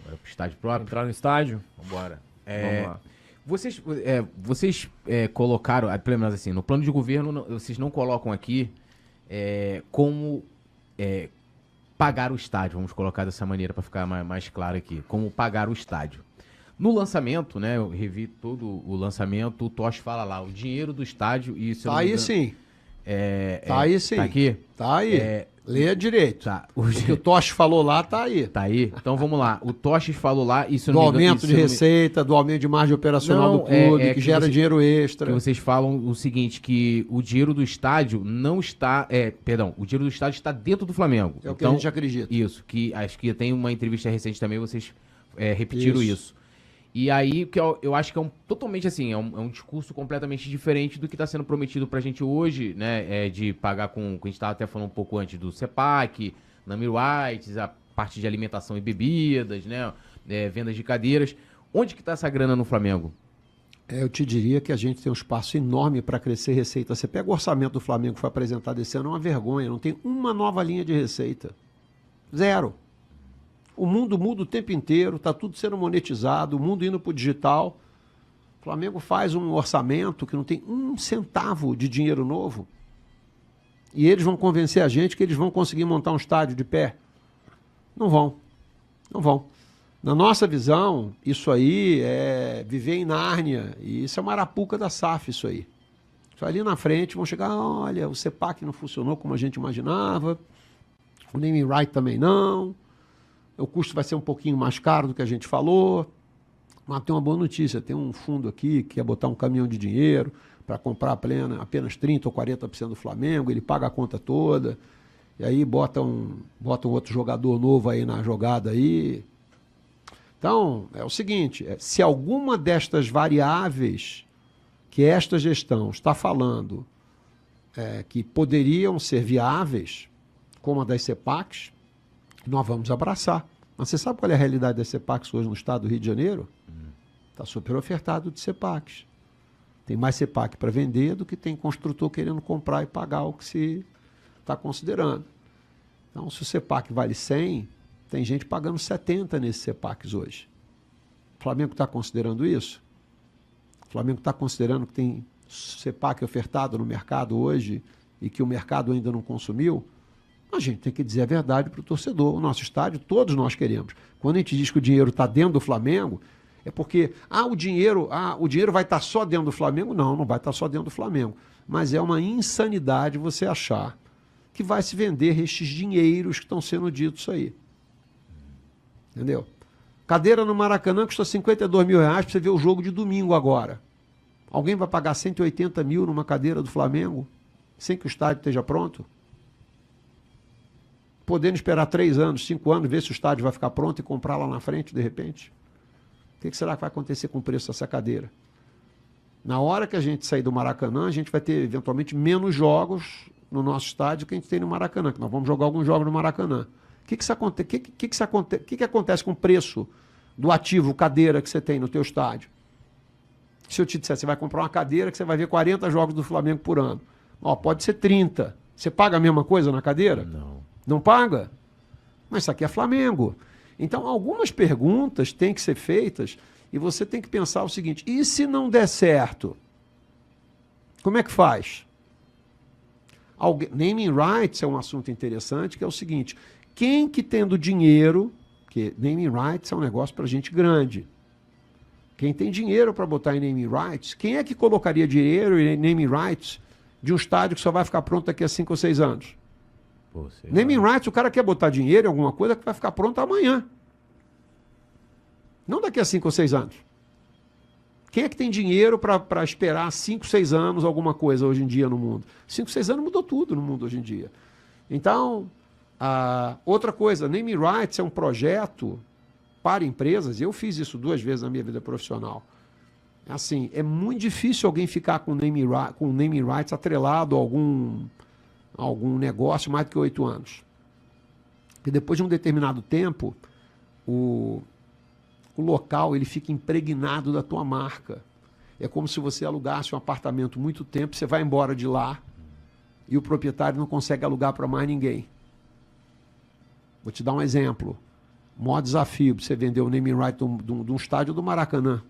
Agora pro estádio próprio. Entrar no estádio? Vambora. Vamos lá. Vocês colocaram, pelo menos assim, no plano de governo, vocês não colocam aqui como pagar o estádio, vamos colocar dessa maneira para ficar mais claro aqui, como pagar o estádio. No lançamento, né, eu revi todo o lançamento, o Tosh fala lá, o dinheiro do estádio e... Tá aí sim. Tá aí sim. Tá aqui? Tá aí. Leia direito. Tá. O que o Tosh falou lá tá aí. Tá aí? Então vamos lá. O Tosh falou lá... Isso do aumento de receita, do aumento de margem operacional do clube, que gera dinheiro extra. Que vocês falam o seguinte, que o dinheiro do estádio não está... o dinheiro do estádio está dentro do Flamengo. É o que a gente acredita. Isso, que acho que tem uma entrevista recente também, vocês repetiram isso. E aí, que eu acho que totalmente assim, é um discurso completamente diferente do que está sendo prometido pra gente hoje, né? De pagar com a gente estava até falando um pouco antes do CEPAC, Namir Whites, a parte de alimentação e bebidas, né? Vendas de cadeiras. Onde que está essa grana no Flamengo? Eu te diria que a gente tem um espaço enorme para crescer receita. Você pega o orçamento do Flamengo que foi apresentado esse ano, é uma vergonha. Não tem uma nova linha de receita. Zero. O mundo muda o tempo inteiro, está tudo sendo monetizado, o mundo indo para o digital. O Flamengo faz um orçamento que não tem um centavo de dinheiro novo. E eles vão convencer a gente que eles vão conseguir montar um estádio de pé. Não vão. Não vão. Na nossa visão, isso aí é viver em Nárnia. E isso é uma arapuca da SAF, isso aí. Isso ali na frente vão chegar, olha, o CEPAC não funcionou como a gente imaginava, o naming right também não. O custo vai ser um pouquinho mais caro do que a gente falou, mas tem uma boa notícia, tem um fundo aqui que quer botar um caminhão de dinheiro para comprar apenas 30% ou 40% do Flamengo, ele paga a conta toda, e aí bota um outro jogador novo aí na jogada aí. Então, é o seguinte, se alguma destas variáveis que esta gestão está falando que poderiam ser viáveis, como a das CEPACs, nós vamos abraçar. Mas você sabe qual é a realidade das CEPACs hoje no estado do Rio de Janeiro? Está super ofertado de CEPACs. Tem mais CEPAC para vender do que tem construtor querendo comprar e pagar o que se está considerando. Então, se o CEPAC vale 100, tem gente pagando 70 nesses CEPACs hoje. O Flamengo está considerando isso? O Flamengo está considerando que tem CEPAC ofertado no mercado hoje e que o mercado ainda não consumiu? A gente tem que dizer a verdade para o torcedor. O nosso estádio, todos nós queremos. Quando a gente diz que o dinheiro está dentro do Flamengo, é porque o dinheiro vai estar só dentro do Flamengo. Não vai estar só dentro do Flamengo. Mas é uma insanidade você achar que vai se vender estes dinheiros que estão sendo ditos aí. Entendeu? Cadeira no Maracanã custa 52 mil reais para você ver o jogo de domingo agora. Alguém vai pagar 180 mil numa cadeira do Flamengo sem que o estádio esteja pronto? Podendo esperar 3 anos, 5 anos, ver se o estádio vai ficar pronto e comprar lá na frente, de repente? O que será que vai acontecer com o preço dessa cadeira? Na hora que a gente sair do Maracanã, a gente vai ter, eventualmente, menos jogos no nosso estádio que a gente tem no Maracanã, que nós vamos jogar alguns jogos no Maracanã. O que acontece com o preço do ativo cadeira que você tem no teu estádio? Se eu te disser, você vai comprar uma cadeira que você vai ver 40 jogos do Flamengo por ano. Pode ser 30. Você paga a mesma coisa na cadeira? Não. Não paga? Mas isso aqui é Flamengo. Então, algumas perguntas têm que ser feitas e você tem que pensar o seguinte: e se não der certo? Como é que faz? Naming rights é um assunto interessante, que é o seguinte: quem que tendo dinheiro, porque naming rights é um negócio para gente grande. Quem tem dinheiro para botar em naming rights, quem é que colocaria dinheiro em naming rights de um estádio que só vai ficar pronto daqui a 5 ou 6 anos? Naming rights, o cara quer botar dinheiro em alguma coisa que vai ficar pronta amanhã. Não daqui a 5 ou 6 anos. Quem é que tem dinheiro para esperar 5, 6 anos alguma coisa hoje em dia no mundo? 5, 6 anos mudou tudo no mundo hoje em dia. Então, outra coisa, naming rights é um projeto para empresas, eu fiz isso 2 vezes na minha vida profissional. Assim, é muito difícil alguém ficar com naming rights atrelado a algum negócio mais do que 8 anos. Porque depois de um determinado tempo, o local ele fica impregnado da tua marca. É como se você alugasse um apartamento muito tempo, você vai embora de lá e o proprietário não consegue alugar para mais ninguém. Vou te dar um exemplo. O maior desafio para você vender o naming right de um estádio do Maracanã.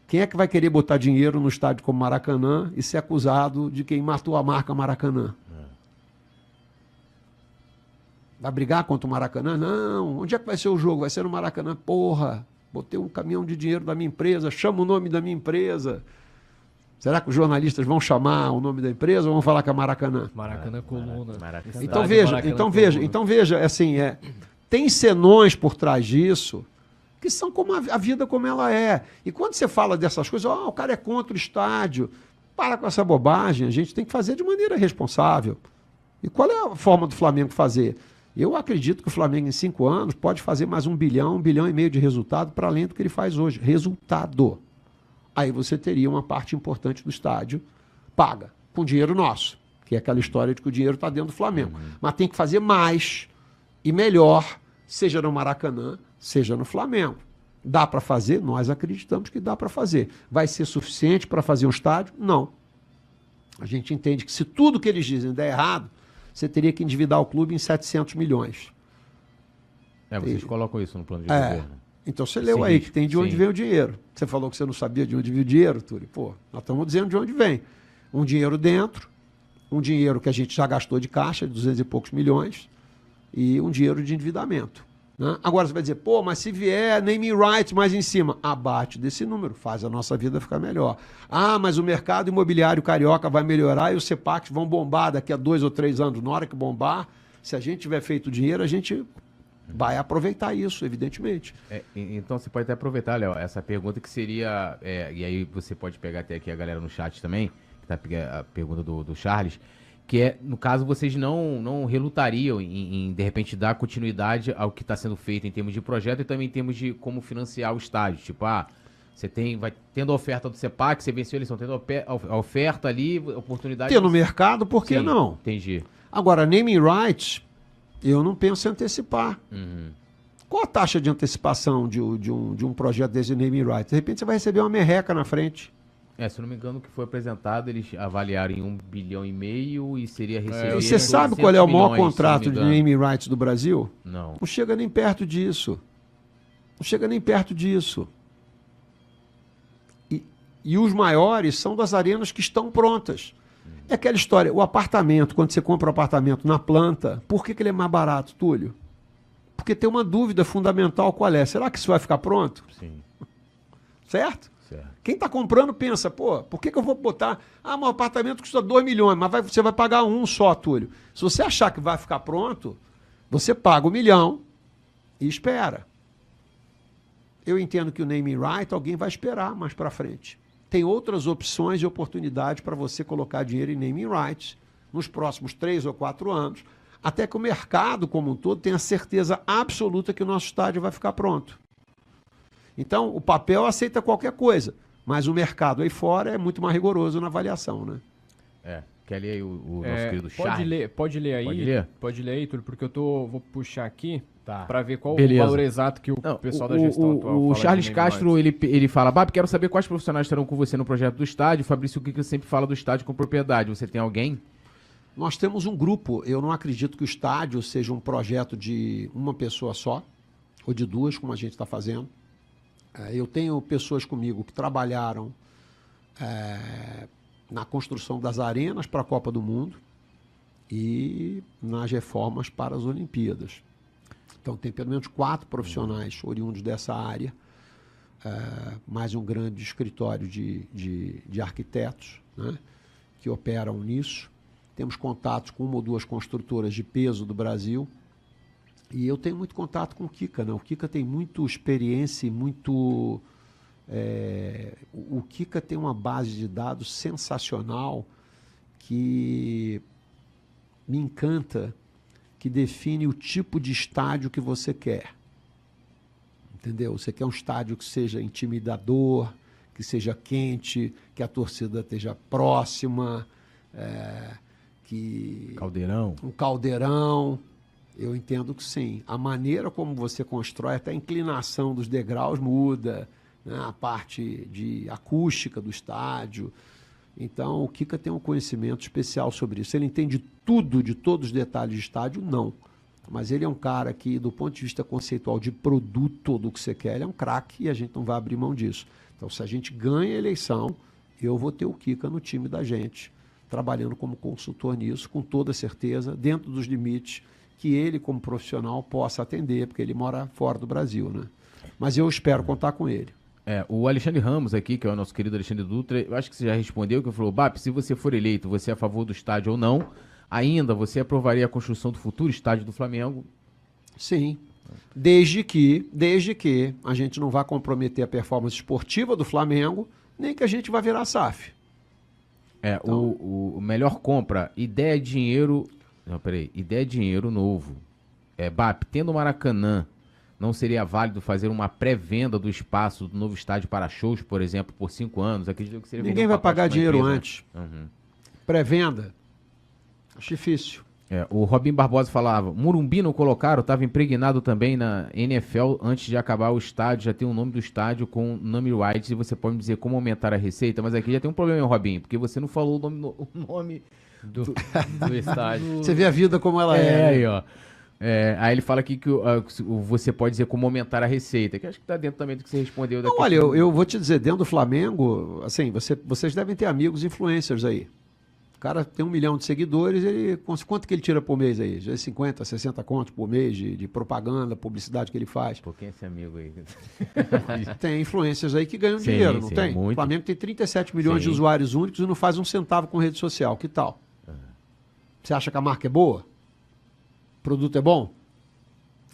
Quem é que vai querer botar dinheiro no estádio como Maracanã e ser acusado de quem matou a marca Maracanã? Vai brigar contra o Maracanã? Não. Onde é que vai ser o jogo? Vai ser no Maracanã. Porra, botei um caminhão de dinheiro da minha empresa, chama o nome da minha empresa. Será que os jornalistas vão chamar o nome da empresa ou vão falar que é Maracanã? Maracanã Coluna. Maracanã. Então veja, assim, tem senões por trás disso que são como a vida como ela é. E quando você fala dessas coisas, o cara é contra o estádio, para com essa bobagem, a gente tem que fazer de maneira responsável. E qual é a forma do Flamengo fazer? Eu acredito que o Flamengo em 5 anos pode fazer mais 1 bilhão, 1,5 bilhão de resultado para além do que ele faz hoje. Resultado. Aí você teria uma parte importante do estádio paga, com dinheiro nosso, que é aquela história de que o dinheiro está dentro do Flamengo. Mas tem que fazer mais e melhor, seja no Maracanã, seja no Flamengo. Dá para fazer? Nós acreditamos que dá para fazer. Vai ser suficiente para fazer um estádio? Não. A gente entende que se tudo que eles dizem der errado, você teria que endividar o clube em 700 milhões. Vocês colocam isso no plano de governo. Então você leu aí que tem de onde vem o dinheiro. Você falou que você não sabia de onde vinha o dinheiro, Túlio. Pô, nós estamos dizendo de onde vem. Um dinheiro dentro, um dinheiro que a gente já gastou de caixa, de 200 e poucos milhões, e um dinheiro de endividamento. Né? Agora você vai dizer, pô, mas se vier naming rights mais em cima, abate desse número, faz a nossa vida ficar melhor. Mas o mercado imobiliário carioca vai melhorar e os CEPACs vão bombar daqui a 2 ou 3 anos. Na hora que bombar, se a gente tiver feito dinheiro, a gente vai aproveitar isso, evidentemente. Então você pode até aproveitar, Léo, essa pergunta que seria, e aí você pode pegar até aqui a galera no chat também, que tá a pergunta do Charles, que é, no caso, vocês não relutariam em, de repente, dar continuidade ao que está sendo feito em termos de projeto e também em termos de como financiar o estádio. Tipo, você vai tendo a oferta do CEPAC, você venceu a eleição, tendo a oferta ali, oportunidade... Ter no mercado, por que não? Entendi. Agora, naming rights, eu não penso em antecipar. Qual a taxa de antecipação de um projeto desse naming rights? De repente você vai receber uma merreca na frente. Se eu não me engano, o que foi apresentado, eles avaliaram em 1,5 bilhão e seria receber... Você sabe qual é o maior contrato de naming rights do Brasil? Não. Não chega nem perto disso. Não chega nem perto disso. E os maiores são das arenas que estão prontas. É aquela história, o apartamento, quando você compra um apartamento na planta, por que ele é mais barato, Túlio? Porque tem uma dúvida fundamental, qual é? Será que isso vai ficar pronto? Sim. Certo? Certo. Quem está comprando pensa, pô, por que eu vou botar... meu apartamento custa 2 milhões, mas você vai pagar um só, Túlio. Se você achar que vai ficar pronto, você paga 1 milhão e espera. Eu entendo que o naming right, alguém vai esperar mais para frente. Tem outras opções e oportunidades para você colocar dinheiro em naming rights nos próximos 3 ou 4 anos, até que o mercado como um todo tenha certeza absoluta que o nosso estádio vai ficar pronto. Então, o papel aceita qualquer coisa, mas o mercado aí fora é muito mais rigoroso na avaliação, né? Quer ler aí o nosso querido Charles? Pode ler aí. Pode ler? Pode ler aí, Túlio, porque vou puxar aqui Tá. para ver qual Beleza. o valor exato que o pessoal da gestão atual O fala Charles de Castro, naming rights. ele fala, Bap, quero saber quais profissionais estarão com você no projeto do estádio. Fabrício Kika sempre fala do estádio com propriedade. Você tem alguém? Nós temos um grupo. Eu não acredito que o estádio seja um projeto de uma pessoa só, ou de duas, como a gente está fazendo. Eu tenho pessoas comigo que trabalharam na construção das arenas para a Copa do Mundo e nas reformas para as Olimpíadas. Então, tem pelo menos 4 profissionais oriundos dessa área, mais um grande escritório de arquitetos, né, que operam nisso. Temos contatos com 1 ou 2 construtoras de peso do Brasil. E eu tenho muito contato com o Kika, né? O Kika tem muita experiência e muito... o Kika tem uma base de dados sensacional que me encanta, que define o tipo de estádio que você quer. Entendeu? Você quer um estádio que seja intimidador, que seja quente, que a torcida esteja próxima, Caldeirão. um caldeirão. Eu entendo que sim. A maneira como você constrói, até a inclinação dos degraus muda, né? A parte de acústica do estádio. Então, o Kika tem um conhecimento especial sobre isso. Ele entende tudo, de todos os detalhes de estádio? Não. Mas ele é um cara que, do ponto de vista conceitual de produto do que você quer, ele é um craque e a gente não vai abrir mão disso. Então, se a gente ganha a eleição, eu vou ter o Kika no time da gente, trabalhando como consultor nisso, com toda certeza, dentro dos limites que ele, como profissional, possa atender, porque ele mora fora do Brasil, né? Mas eu espero contar com ele. O Alexandre Ramos aqui, que é o nosso querido Alexandre Dutra, eu acho que você já respondeu, que falou, Bap, se você for eleito, você é a favor do estádio ou não? Ainda, você aprovaria a construção do futuro estádio do Flamengo? Sim, desde que a gente não vá comprometer a performance esportiva do Flamengo, nem que a gente vá virar SAF. Então, o melhor compra, ideia de dinheiro... Não, peraí, ideia de dinheiro novo. Bap, tendo o Maracanã, não seria válido fazer uma pré-venda do espaço do novo estádio para shows, por exemplo, por 5 anos? Acredito que seria ninguém vai pagar dinheiro empresa, antes. Né? Uhum. Pré-venda, acho difícil. O Robin Barbosa falava, Morumbi não colocaram, estava impregnado também na NFL antes de acabar o estádio, já tem o nome do estádio com name rights e você pode me dizer como aumentar a receita, mas aqui já tem um problema, Robin, porque você não falou o nome do estádio. Você vê a vida como ela é. Aí, ó. Aí ele fala aqui que você pode dizer como aumentar a receita, que acho que está dentro também do que você respondeu. Não, olha, eu vou te dizer, dentro do Flamengo, assim, vocês devem ter amigos influencers aí. O cara tem 1 milhão de seguidores, quanto que ele tira por mês aí? Já é 50, 60 contos por mês de propaganda, publicidade que ele faz. Por quem é esse amigo aí? Tem influencers aí que ganham dinheiro, não tem? Muito. O Flamengo tem 37 milhões de usuários únicos e não faz um centavo com rede social. Que tal? Você acha que a marca é boa? O produto é bom?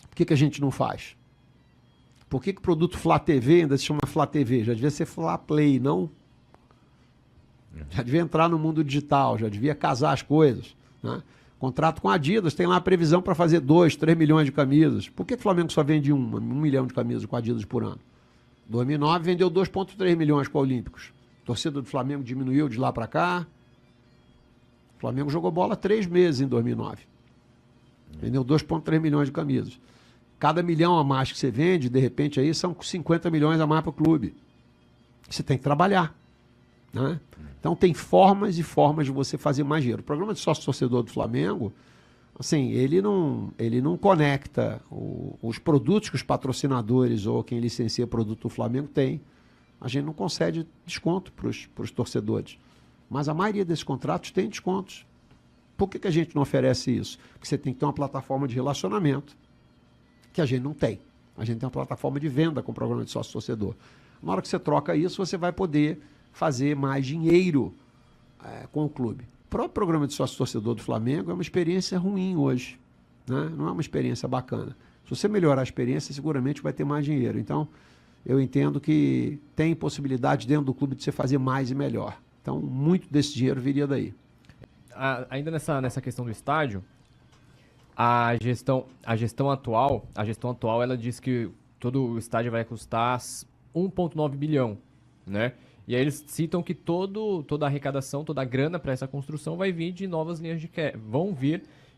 Por que a gente não faz? Por que o produto Flá TV ainda se chama Flá TV? Já devia ser Flá Play, não? Já devia entrar no mundo digital, já devia casar as coisas, né? Contrato com a Adidas, tem lá a previsão para fazer 2, 3 milhões de camisas. Por que o Flamengo só vende 1 milhão de camisas com a Adidas por ano? 2009 vendeu 2,3 milhões com a Olímpicos. A torcida do Flamengo diminuiu de lá para cá. O Flamengo jogou bola 3 meses em 2009. Vendeu 2,3 milhões de camisas. Cada milhão a mais que você vende, de repente, aí são 50 milhões a mais para o clube. Você tem que trabalhar, né? Então tem formas e formas de você fazer mais dinheiro. O programa de sócio-torcedor do Flamengo, assim, ele não conecta os produtos que os patrocinadores ou quem licencia produto do Flamengo tem. A gente não concede desconto para os torcedores. Mas a maioria desses contratos tem descontos. Por que a gente não oferece isso? Porque você tem que ter uma plataforma de relacionamento, que a gente não tem. A gente tem uma plataforma de venda com o programa de sócio-torcedor. Na hora que você troca isso, você vai poder fazer mais dinheiro com o clube. O próprio programa de sócio-torcedor do Flamengo é uma experiência ruim hoje, né? Não é uma experiência bacana. Se você melhorar a experiência, seguramente vai ter mais dinheiro. Então, eu entendo que tem possibilidade dentro do clube de você fazer mais e melhor. Então, muito desse dinheiro viria daí. Ainda nessa questão do estádio, a gestão atual, ela diz que todo o estádio vai custar 1,9 bilhão, né? E aí eles citam que toda a arrecadação, toda a grana para essa construção vai vir de novas linhas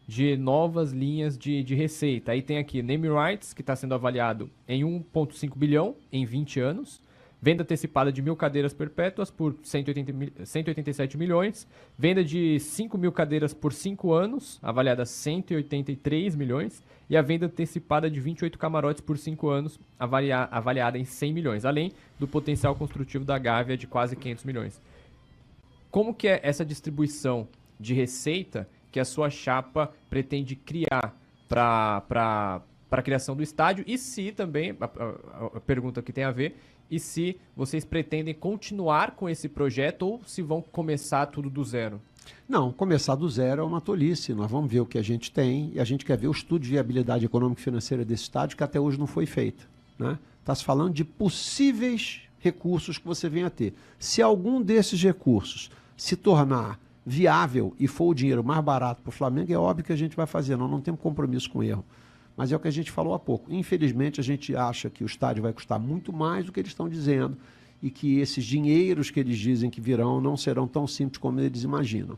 de novas linhas de receita. Aí tem aqui name rights, que está sendo avaliado em 1,5 bilhão em 20 anos. Venda antecipada de 1.000 cadeiras perpétuas por 187 milhões. Venda de 5 mil cadeiras por 5 anos, avaliada a 183 milhões. E a venda antecipada de 28 camarotes por 5 anos, avaliada em 100 milhões. Além do potencial construtivo da Gávea de quase 500 milhões. Como que é essa distribuição de receita que a sua chapa pretende criar para a criação do estádio? E se também, a pergunta que tem a ver, e se vocês pretendem continuar com esse projeto ou se vão começar tudo do zero? Não, começar do zero é uma tolice. Nós vamos ver o que a gente tem e a gente quer ver o estudo de viabilidade econômica e financeira desse estádio, que até hoje não foi feito, né? Está se falando de possíveis recursos que você venha a ter. Se algum desses recursos se tornar viável e for o dinheiro mais barato para o Flamengo, é óbvio que a gente vai fazer. Nós não temos compromisso com erro. Mas é o que a gente falou há pouco. Infelizmente, a gente acha que o estádio vai custar muito mais do que eles estão dizendo e que esses dinheiros que eles dizem que virão não serão tão simples como eles imaginam.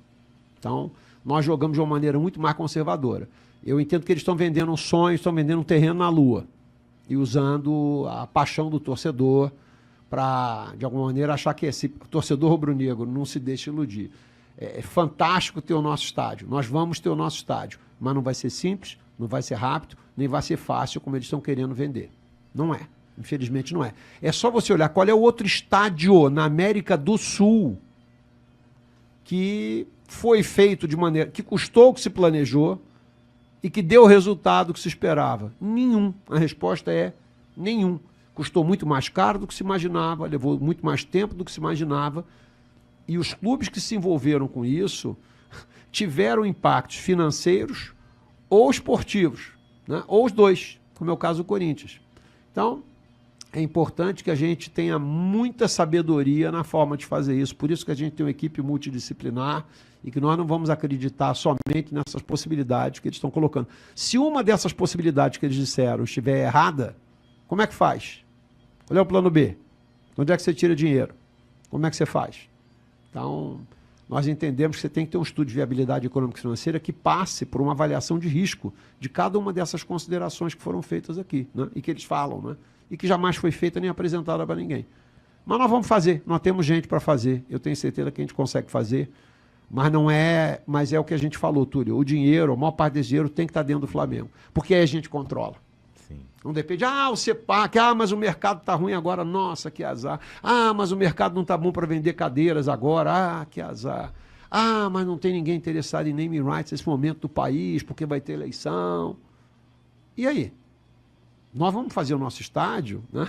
Então, nós jogamos de uma maneira muito mais conservadora. Eu entendo que eles estão vendendo um sonho, estão vendendo um terreno na lua e usando a paixão do torcedor para, de alguma maneira, achar que esse torcedor rubro-negro não se deixe iludir. É fantástico ter o nosso estádio. Nós vamos ter o nosso estádio, mas não vai ser simples, não vai ser rápido, nem vai ser fácil como eles estão querendo vender. Não é. Infelizmente não é. É só você olhar qual é o outro estádio na América do Sul que foi feito de maneira que custou o que se planejou e que deu o resultado que se esperava. Nenhum. A resposta é nenhum. Custou muito mais caro do que se imaginava, levou muito mais tempo do que se imaginava. E os clubes que se envolveram com isso tiveram impactos financeiros ou esportivos, né? Ou os dois, como é o caso do Corinthians. Então, é importante que a gente tenha muita sabedoria na forma de fazer isso. Por isso que a gente tem uma equipe multidisciplinar e que nós não vamos acreditar somente nessas possibilidades que eles estão colocando. Se uma dessas possibilidades que eles disseram estiver errada, como é que faz? Qual é o plano B? Onde é que você tira dinheiro? Como é que você faz? Então, nós entendemos que você tem que ter um estudo de viabilidade econômica e financeira que passe por uma avaliação de risco de cada uma dessas considerações que foram feitas aqui, né? E que eles falam, né? E que jamais foi feita nem apresentada para ninguém. Mas nós vamos fazer, nós temos gente para fazer, eu tenho certeza que a gente consegue fazer, mas é o que a gente falou, Túlio, o dinheiro, a maior parte desse dinheiro tem que estar dentro do Flamengo, porque aí a gente controla. Sim. Não depende, o CEPAC, mas o mercado está ruim agora, nossa, que azar. Mas o mercado não está bom para vender cadeiras agora, que azar. Mas não tem ninguém interessado em name rights nesse momento do país, porque vai ter eleição. E aí? Nós vamos fazer o nosso estádio, né?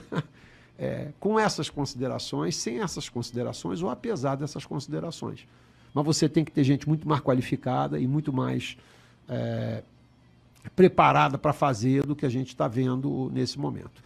Com essas considerações, sem essas considerações ou apesar dessas considerações. Mas você tem que ter gente muito mais qualificada e muito mais preparada para fazer do que a gente está vendo nesse momento.